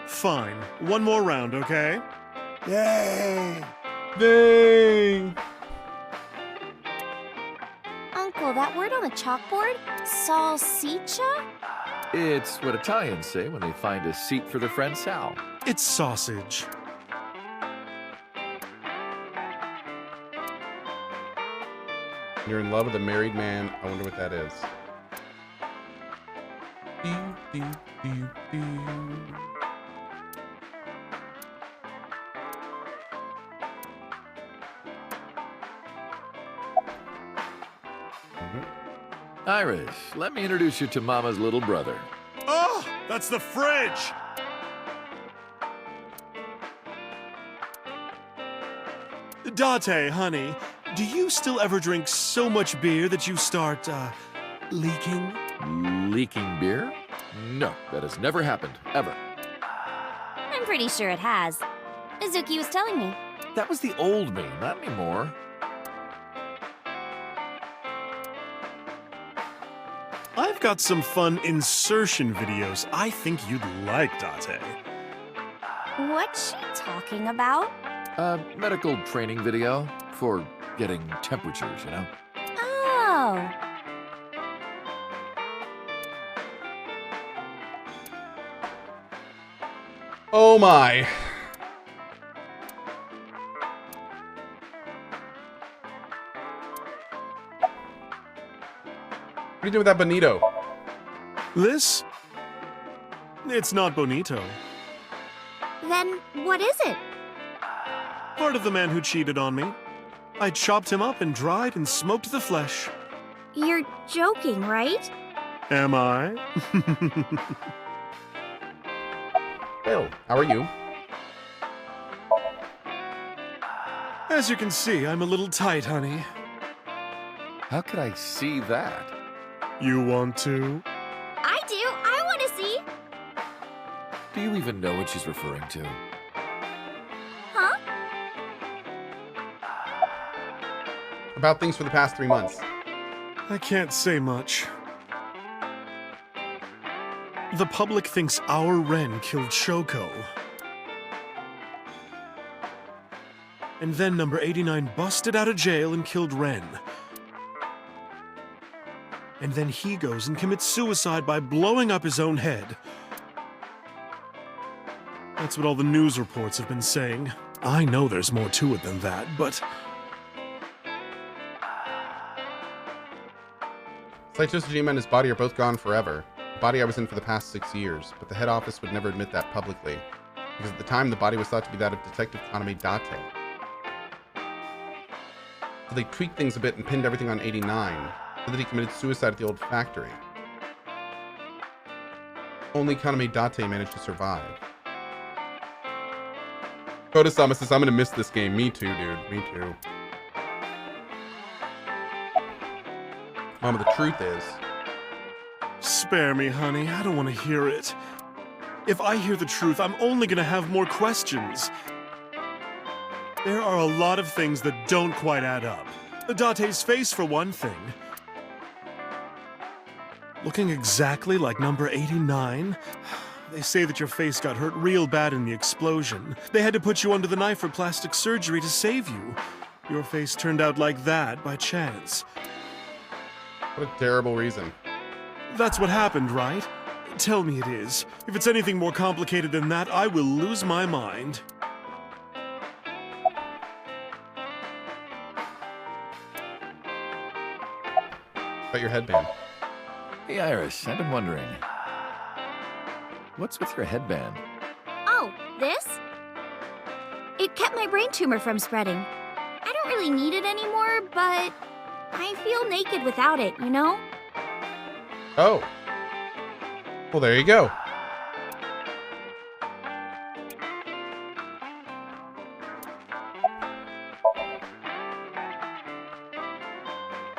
Fine. One more round, okay? Yay! Dang! Uncle, that word on the chalkboard? Salsicha? It's what Italians say when they find a seat for their friend Sal. It's sausage. You're in love with a married man. I wonder what that is. Iris, let me introduce you to Mama's little brother. Oh, that's the fridge! Dante, honey, do you still ever drink so much beer that you start, leaking? Leaking beer? No, that has never happened, ever. I'm pretty sure it has. Izuki was telling me. That was the old me, not anymore. I've got some fun insertion videos I think you'd like, Date. What's she talking about? Medical training video for getting temperatures, you know? Oh. Oh my. What are you doing with that bonito? This? It's not bonito. Then what is it? Part of the man who cheated on me. I chopped him up and dried and smoked the flesh. You're joking, right? Am I? Bill, how are you? As you can see, I'm a little tight, honey. How could I see that? You want to? I do. I want to see. Do you even know what she's referring to? Huh? About things for the past 3 months. I can't say much. The public thinks our Ren killed Shoko. And then number 89 busted out of jail and killed Ren. And then he goes and commits suicide by blowing up his own head. That's what all the news reports have been saying. I know there's more to it than that, but... Saito's Jima and his body are both gone forever. The body I was in for the past 6 years, but the head office would never admit that publicly. Because at the time, the body was thought to be that of Detective Kaname Date. So they tweaked things a bit and pinned everything on 89. Said that he committed suicide at the old factory. Only Kaname Date managed to survive. Kodasama says, I'm gonna miss this game. Me too, dude. Me too. Mama, the truth is... Spare me, honey. I don't want to hear it. If I hear the truth, I'm only gonna have more questions. There are a lot of things that don't quite add up. Date's face, for one thing. Looking exactly like number 89? They say that your face got hurt real bad in the explosion. They had to put you under the knife for plastic surgery to save you. Your face turned out like that by chance. What a terrible reason. That's what happened, right? Tell me it is. If it's anything more complicated than that, I will lose my mind. About your headband. Hey, Iris, I've been wondering. What's with your headband? Oh, this? It kept my brain tumor from spreading. I don't really need it anymore, but I feel naked without it, you know? Oh. Well, there you go.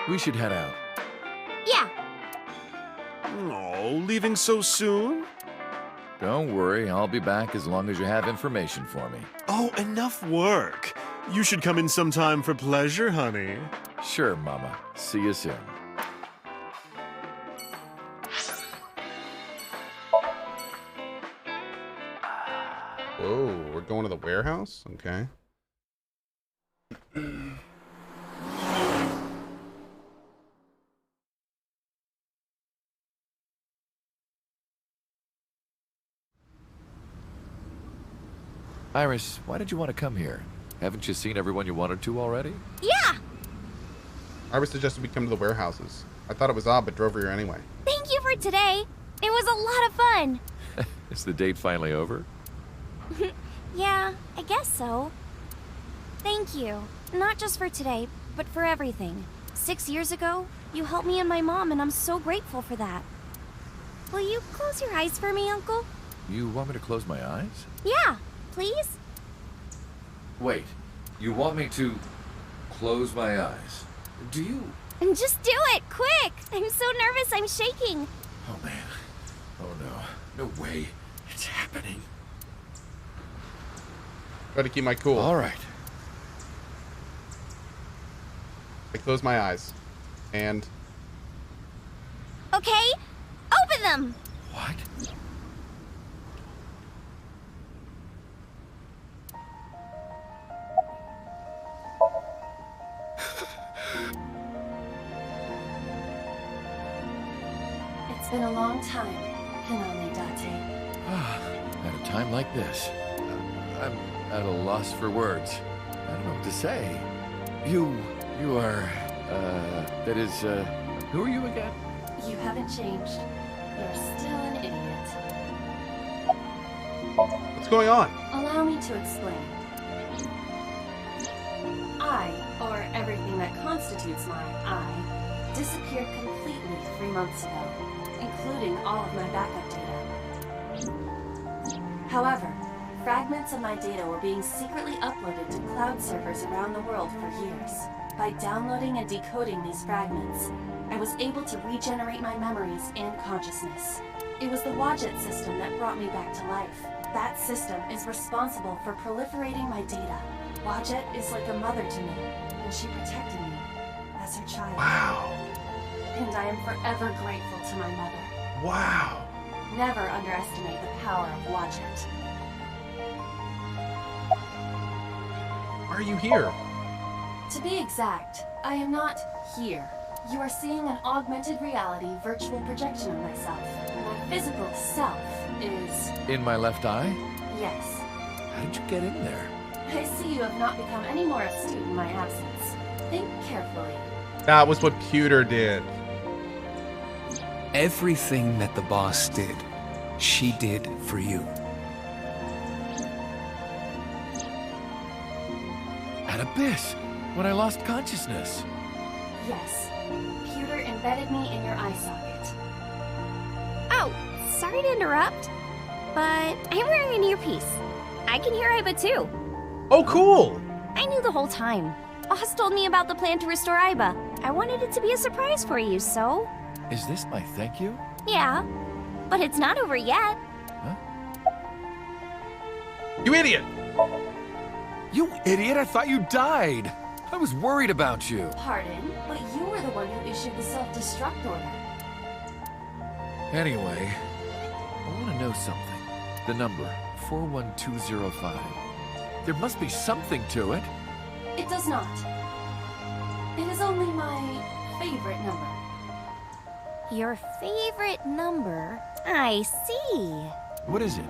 We should head out. Yeah. Oh, leaving so soon? Don't worry, I'll be back as long as you have information for me. Oh, enough work. You should come in sometime for pleasure, honey. Sure, Mama. See you soon. Whoa, we're going to the warehouse? Okay. Iris, why did you want to come here? Haven't you seen everyone you wanted to already? Yeah! Iris suggested we come to the warehouses. I thought it was odd, but drove her here anyway. Thank you for today. It was a lot of fun. Is the date finally over? Yeah, I guess so. Thank you. Not just for today, but for everything. 6 years ago, you helped me and my mom, and I'm so grateful for that. Will you close your eyes for me, Uncle? You want me to close my eyes? Yeah, please? Wait, you want me to close my eyes? Do you And just do it, quick! I'm so nervous, I'm shaking. Oh, man. Oh, no. No way. It's happening. Try to keep my cool. All right. I close my eyes. And... Okay, open them! What? It's been a long time, Hiname Date. At a time like this, I'm at a loss for words. I don't know what to say. You are, that is, who are you again? You haven't changed. You're still an idiot. what's going on? Allow me to explain. I, or everything that constitutes my I, disappeared completely 3 months ago, including all of my backup data. However, fragments of my data were being secretly uploaded to cloud servers around the world for years. By downloading and decoding these fragments, I was able to regenerate my memories and consciousness. It was the Wadjet system that brought me back to life. That system is responsible for proliferating my data. Wadjet is like a mother to me, and she protected me as her child. Wow. And I am forever grateful to my mother. Wow. Never underestimate the power of Wadjet. Why are you here? To be exact, I am not here. You are seeing an augmented reality virtual projection of myself. My physical self is... In my left eye? Yes. How did you get in there? I see you have not become any more astute in my absence. Think carefully. That was what Pewter did. Everything that the boss did, she did for you. At Abyss, when I lost consciousness. Yes. Pewter embedded me in your eye socket. Oh, sorry to interrupt, but I'm wearing an earpiece. I can hear Aiba too. Oh, cool! I knew the whole time. Boss told me about the plan to restore Aiba. I wanted it to be a surprise for you, so... Is this my thank you? Yeah, but it's not over yet. Huh? You idiot! You idiot, I thought you died! I was worried about you. Pardon, but you were the one who issued the self-destruct order. Anyway, I want to know something. The number, 41205. There must be something to it. It does not. It is only my favorite number. Your favorite number? I see. What is it?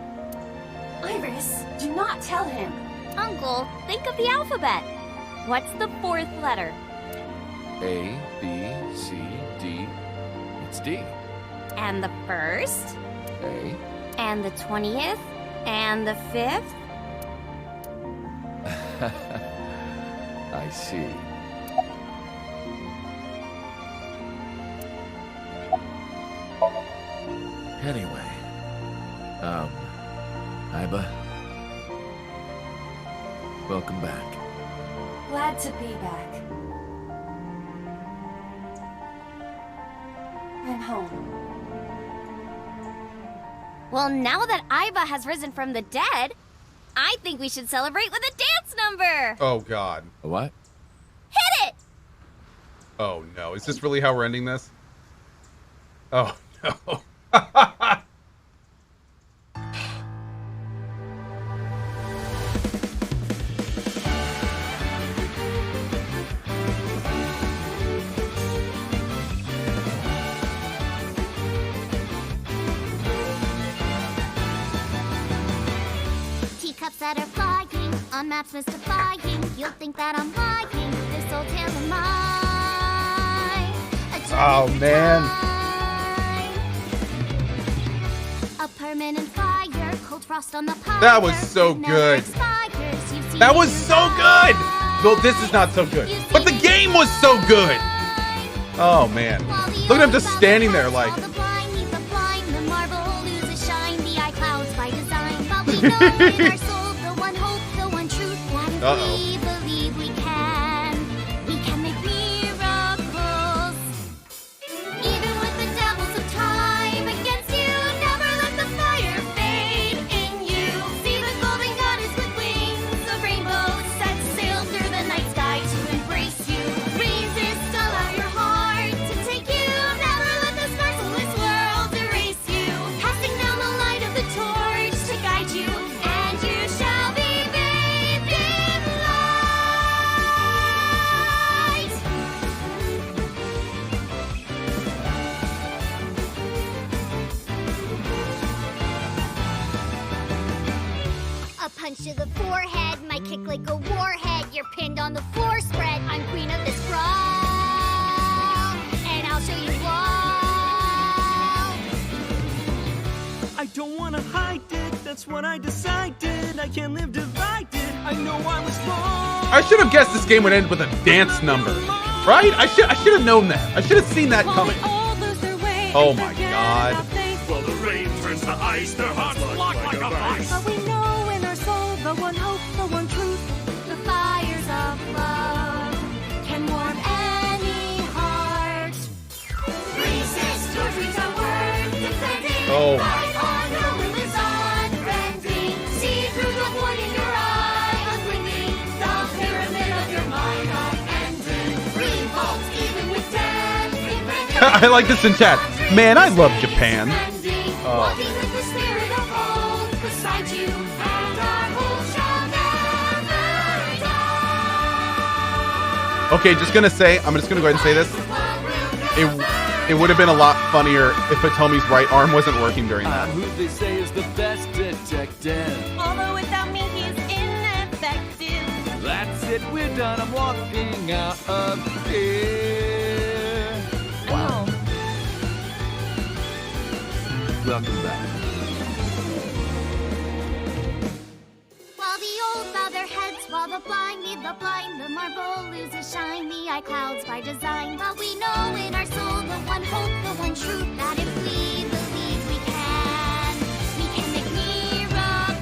Iris, do not tell him. Uncle, think of the alphabet. What's the fourth letter? A, B, C, D. It's D. And the first? A. And the 20th? And the 5th? I see. Anyway, Aiba, welcome back. Glad to be back. I'm home. Well, now that Aiba has risen from the dead, I think we should celebrate with a dance number! Oh, God. A what? Hit it! Oh, no. Is this really how we're ending this? Oh, no. Teacups that are flying, on maps mystifying. You'll think that I'm lying, this old tale of mine. Oh, man. A permanent fire, cold frost on the pyre. That was so good. That was so good! Well, this is not so good. But the game was so good! Oh, man. Look at him just standing there like... The marble loses shine, the eye clouds by design. But we know in our soul, the one hope, the one truth, that if we believe we can make miracles punch to the forehead, my kick like a warhead. You're pinned on the floor spread. I'm queen of this brawl, and I'll show you all. I don't wanna hide it, that's what I decided. I can't live divided, I know I was wrong. I should have guessed this game would end with a dance number, right? I should have known that. I should have seen that coming. Oh my god. Well, the rain turns to ice, their hearts lock like a vice. But we know in our soul the one hope, the one truth, The fires of love can warm any heart. Resist, your dreams are worth defending. Oh. Fight on, your will is unbending. See through the void in your eye, unblinking. The pyramid of your mind unending. Revolt even with death impending. I like this in chat. Man, I love Japan. Walking with the spirit of old beside you, and our hope shall never die. Okay, just gonna say, I'm just gonna go ahead and say this. It would have been a lot funnier if Hitomi's right arm wasn't working during that. Who they say is the best detective. Although without me, he's ineffective. That's it, we're done. I'm walking out of here. Wow. Welcome back. While the old bow their heads, while the blind lead the blind, the marble loses shine, the eye clouds by design. But we know in our soul the one hope, the one truth, that if we believe we can make miracles.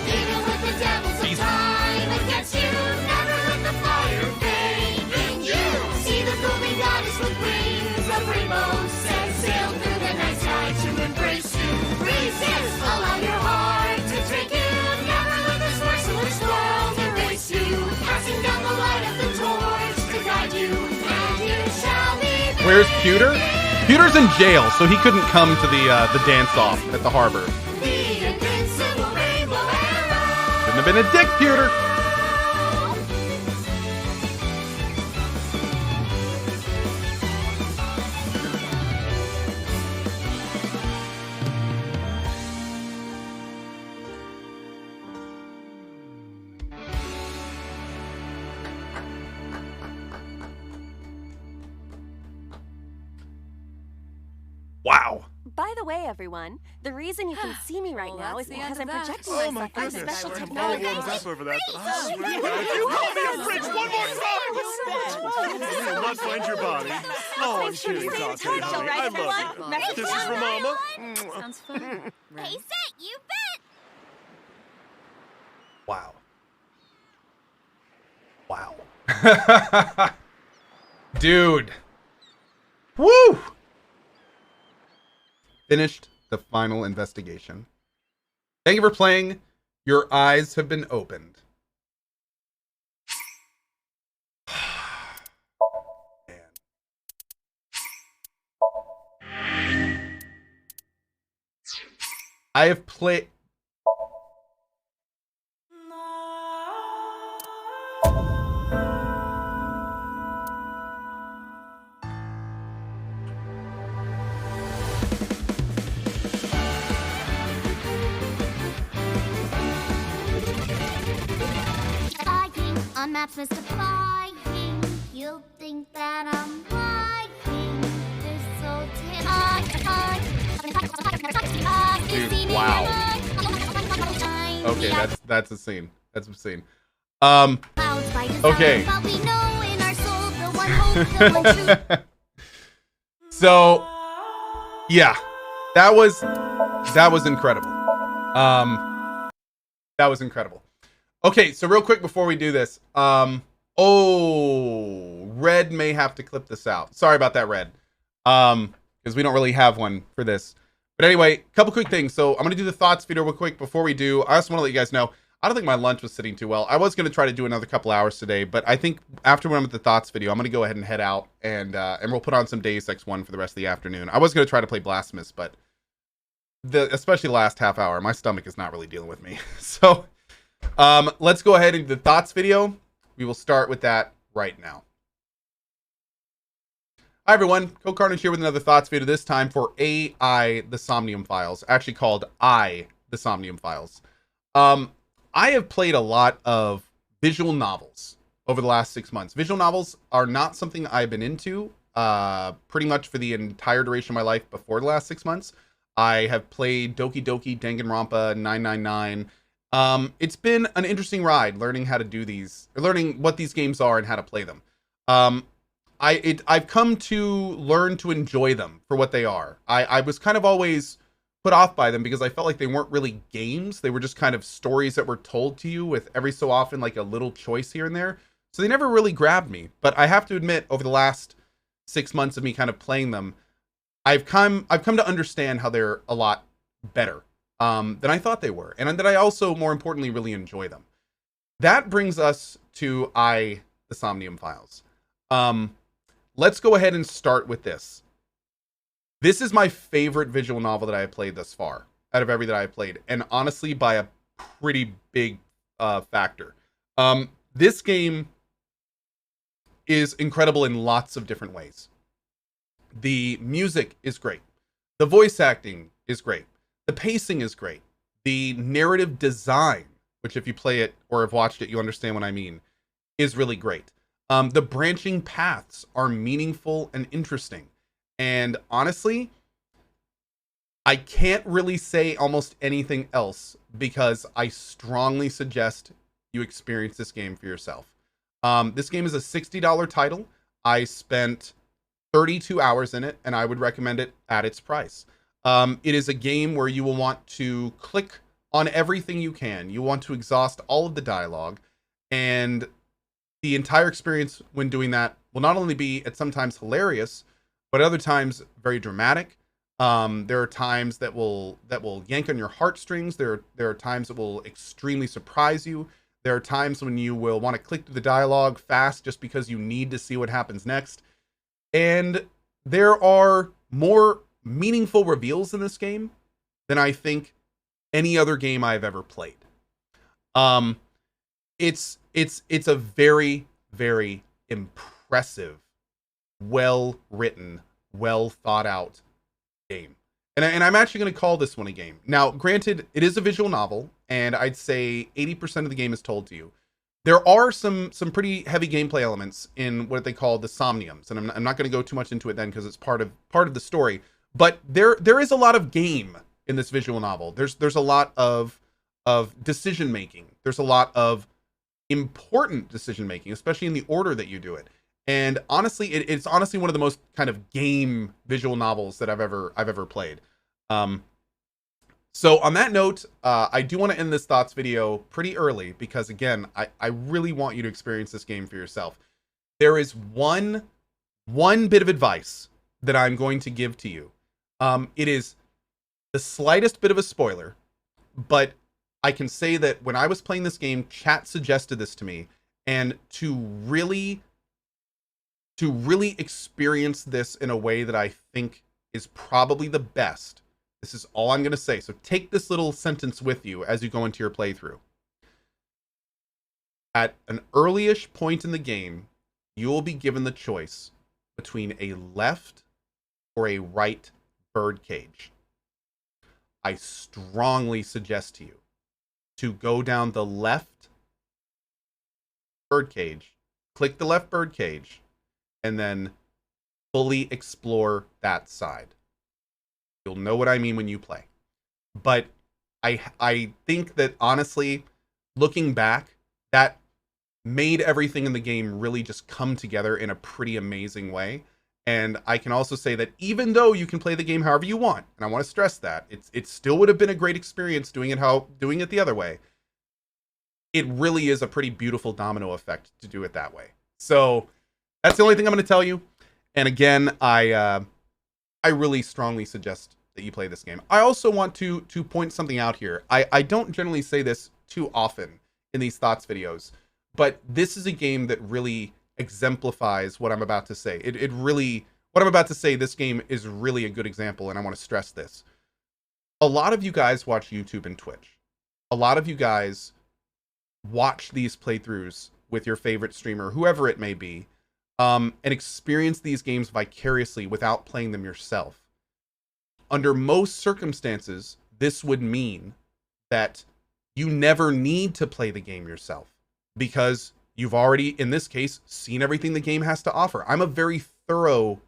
Even with the devils of time against you, never let the fire fade in you. See the golden goddess with wings of rainbows, set sail through the night sky to embrace you. Resist, allow your heart to take you. Never let this merciless world erase you. Passing down the light of the torch to guide you, and you shall be. Where's Pewter? Pewter's in jail, so he couldn't come to the dance-off at the harbor. The invincible rainbow arrow. Shouldn't have been a dick, Pewter. Wow. By the way, everyone, the reason you can see me right now is because I'm projecting Oh my myself with goodness. special I'm all technology. warmed up over that. Oh, you call me a fridge one more time! You will not find your body. Oh, I'm kidding, Dante, honey. I love you. This is for Mama. Sounds fun. Hey, set, you bet. Wow. Wow. Dude. Woo! Finished the final investigation. Thank you for playing. Your eyes have been opened. Man. I have played... On maps mystifying, you'll think that I'm lying. Dude, wow. Okay, that's a scene. That's a scene. Okay. So, yeah, that was incredible. That was incredible. Okay, so real quick before we do this, Red may have to clip this out. Sorry about that, Red, because we don't really have one for this. But anyway, a couple quick things. So I'm gonna do the thoughts video real quick before we do. I just want to let you guys know, I don't think my lunch was sitting too well. I was gonna try to do another couple hours today, but I think after we're done with the thoughts video, I'm gonna go ahead and head out and we'll put on some Deus Ex 1 for the rest of the afternoon. I was gonna try to play Blasphemous, but especially the last half hour, my stomach is not really dealing with me. So. Let's go ahead and do the thoughts video. We will start with that right now. Hi everyone, CohhCarnage here with another thoughts video, this time for AI, the Somnium Files, actually called I, the Somnium Files. I have played a lot of visual novels over the last 6 months. Visual novels are not something I've been into pretty much for the entire duration of my life before the last 6 months. I have played Doki Doki Danganronpa 999. It's been an interesting ride learning how to do these, or learning what these games are and how to play them. I've come to learn to enjoy them for what they are. I was kind of always put off by them because I felt like they weren't really games. They were just kind of stories that were told to you with every so often like a little choice here and there. So they never really grabbed me. But I have to admit, over the last 6 months of me kind of playing them, I've come to understand how they're a lot better than I thought they were, and that I also, more importantly, really enjoy them. That brings us to the Somnium Files. Let's go ahead and start with this. This is my favorite visual novel that I have played thus far, out of every that I have played, and honestly, by a pretty big factor. This game is incredible in lots of different ways. The music is great. The voice acting is great. The pacing is great. The narrative design, which if you play it or have watched it, you understand what I mean, is really great. The branching paths are meaningful and interesting. And honestly, I can't really say almost anything else because I strongly suggest you experience this game for yourself. This game is a $60 title. I spent 32 hours in it, and I would recommend it at its price. It is a game where you will want to click on everything you can. You want to exhaust all of the dialogue, and the entire experience when doing that will not only be at sometimes hilarious, but other times very dramatic. There are times that will yank on your heartstrings. There are times that will extremely surprise you. There are times when you will want to click through the dialogue fast just because you need to see what happens next. And there are more meaningful reveals in this game than I think any other game I've ever played. It's a very, very impressive, well-written, well thought out game. And I'm actually going to call this one a game. Now, granted, it is a visual novel, and I'd say 80% of the game is told to you. There are some pretty heavy gameplay elements in what they call the Somniums, and I'm not going to go too much into it then because it's part of the story. But there is a lot of game in this visual novel. There's a lot of decision making. There's a lot of important decision making, especially in the order that you do it. And honestly, it's honestly one of the most kind of game visual novels that I've ever played. So on that note, I do want to end this thoughts video pretty early because again, I really want you to experience this game for yourself. There is one bit of advice that I'm going to give to you. It is the slightest bit of a spoiler, but I can say that when I was playing this game, chat suggested this to me, and to really experience this in a way that I think is probably the best. This is all I'm going to say. So take this little sentence with you as you go into your playthrough. At an early-ish point in the game, you will be given the choice between a left or a right birdcage. I strongly suggest to you to go down the left birdcage, click the left birdcage, and then fully explore that side. You'll know what I mean when you play. But I think that honestly, looking back, that made everything in the game really just come together in a pretty amazing way. And I can also say that even though you can play the game however you want, and I want to stress that, it still would have been a great experience doing it the other way. It really is a pretty beautiful domino effect to do it that way. So that's the only thing I'm going to tell you. And again, I really strongly suggest that you play this game. I also want to point something out here. I don't generally say this too often in these thoughts videos, but this is a game that really exemplifies what I'm about to say. What I'm about to say, this game is really a good example, and I want to stress this. A lot of you guys watch YouTube and Twitch. A lot of you guys watch these playthroughs with your favorite streamer, whoever it may be, and experience these games vicariously without playing them yourself. Under most circumstances, this would mean that you never need to play the game yourself because you've already, in this case, seen everything the game has to offer. I'm a very thorough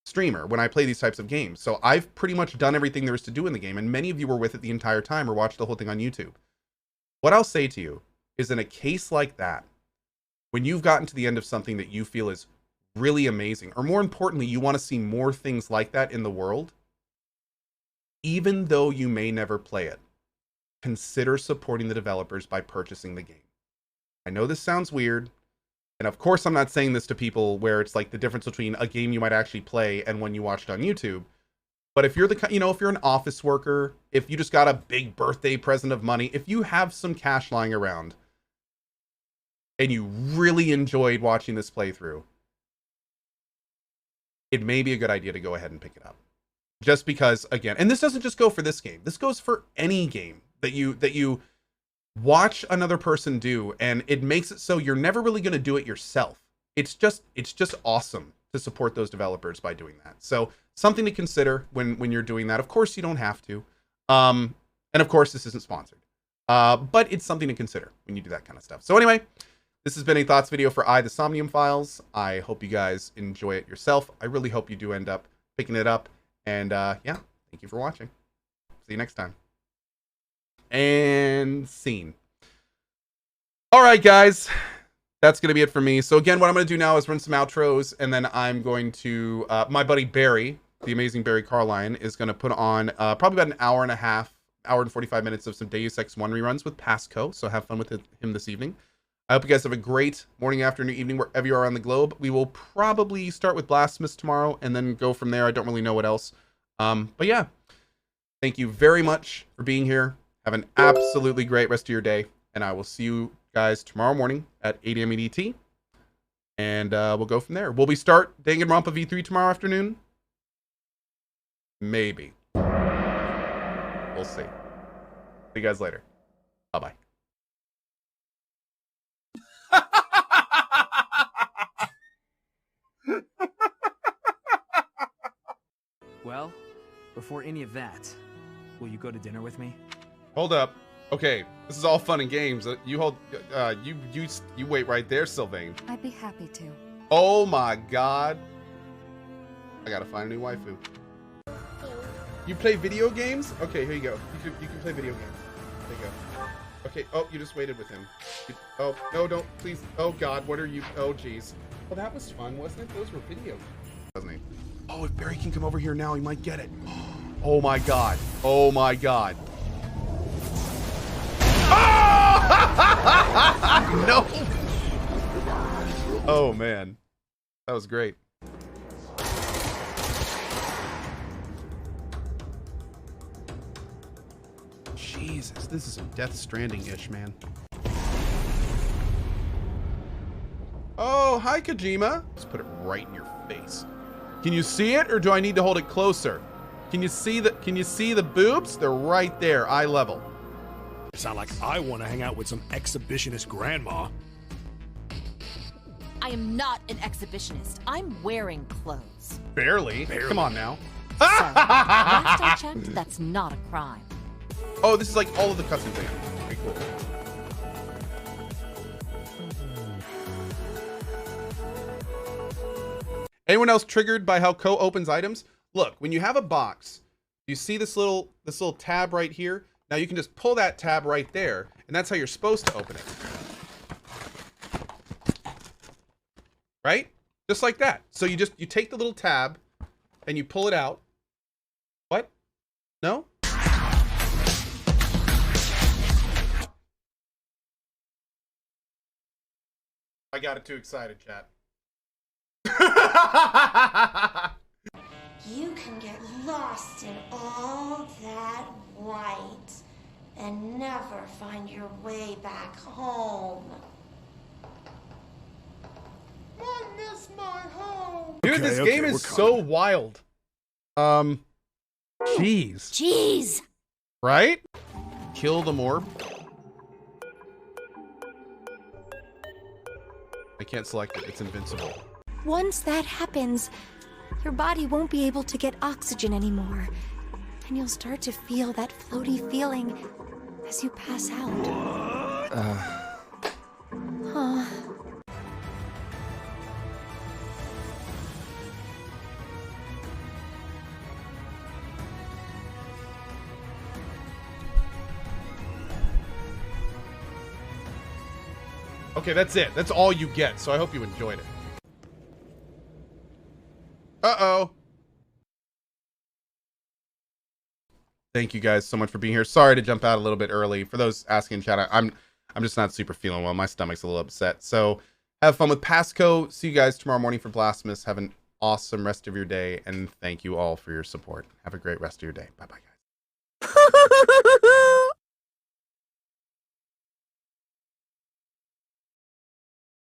streamer when I play these types of games. So I've pretty much done everything there is to do in the game, and many of you were with it the entire time or watched the whole thing on YouTube. What I'll say to you is, in a case like that, when you've gotten to the end of something that you feel is really amazing, or more importantly, you want to see more things like that in the world, even though you may never play it, consider supporting the developers by purchasing the game. I know this sounds weird, and of course I'm not saying this to people where it's like the difference between a game you might actually play and one you watched on YouTube. But if you're the, you know, if you're an office worker, if you just got a big birthday present of money, if you have some cash lying around and you really enjoyed watching this playthrough, it may be a good idea to go ahead and pick it up. Just because, again, and this doesn't just go for this game. This goes for any game that you watch another person do, and it makes it so you're never really going to do it yourself. It's just awesome to support those developers by doing that. So something to consider when you're doing that. Of course, you don't have to. And of course, this isn't sponsored. But it's something to consider when you do that kind of stuff. So anyway, this has been a thoughts video for the Somnium Files. I hope you guys enjoy it yourself. I really hope you do end up picking it up. And yeah, thank you for watching. See you next time. And scene. All right, guys. That's going to be it for me. So again, what I'm going to do now is run some outros, and then I'm going to, my buddy Barry, the amazing Barry Carline, is going to put on probably about an hour and a half, hour and 45 minutes of some Deus Ex 1 reruns with Pasco. So have fun with him this evening. I hope you guys have a great morning, afternoon, evening, wherever you are on the globe. We will probably start with Blasphemous tomorrow and then go from there. I don't really know what else. But yeah, thank you very much for being here. Have an absolutely great rest of your day. And I will see you guys tomorrow morning at 8 a.m. EDT. And we'll go from there. Will we start Danganronpa V3 tomorrow afternoon? Maybe. We'll see. See you guys later. Bye-bye. Well, before any of that, will you go to dinner with me? Hold up. Okay, this is all fun and games. You hold. You wait right there, Sylvain. I'd be happy to. Oh my God! I gotta find a new waifu. You play video games? Okay, here you go. You can play video games. There you go. Okay. Oh, you just waited with him. Oh no! Don't please. Oh God! What are you? Oh jeez. Well, that was fun, wasn't it? Those were video games, wasn't he? Oh, if Barry can come over here now, he might get it. Oh my God. Oh my God. Oh! No. Oh man. That was great. Jesus, this is some Death Stranding-ish, man. Oh, hi Kojima. Just put it right in your face. Can you see it, or do I need to hold it closer? Can you see the boobs? They're right there, eye level. It's not like I want to hang out with some exhibitionist grandma. I am not an exhibitionist. I'm wearing clothes. Barely. Come on now. So, last I checked, that's not a crime. Oh, this is like all of the cutscenes. Very cool. Anyone else triggered by how Cohh opens items? Look, when you have a box, you see this little tab right here. Now you can just pull that tab right there, and that's how you're supposed to open it. Right? Just like that. So you take the little tab and you pull it out. What? No? I got it too excited, chat. You can get lost in all that light and never find your way back home. I miss my home. Dude, this game is so wild. Jeez. Right? Kill the morb. I can't select it. It's invincible. Once that happens, your body won't be able to get oxygen anymore. And you'll start to feel that floaty feeling as you pass out. Huh. Okay, that's it. That's all you get. So I hope you enjoyed it. Uh-oh. Thank you guys so much for being here. Sorry to jump out a little bit early. For those asking in chat, I'm just not super feeling well. My stomach's a little upset. So have fun with Passco. See you guys tomorrow morning for Blasphemous. Have an awesome rest of your day, and thank you all for your support. Have a great rest of your day. Bye-bye, guys.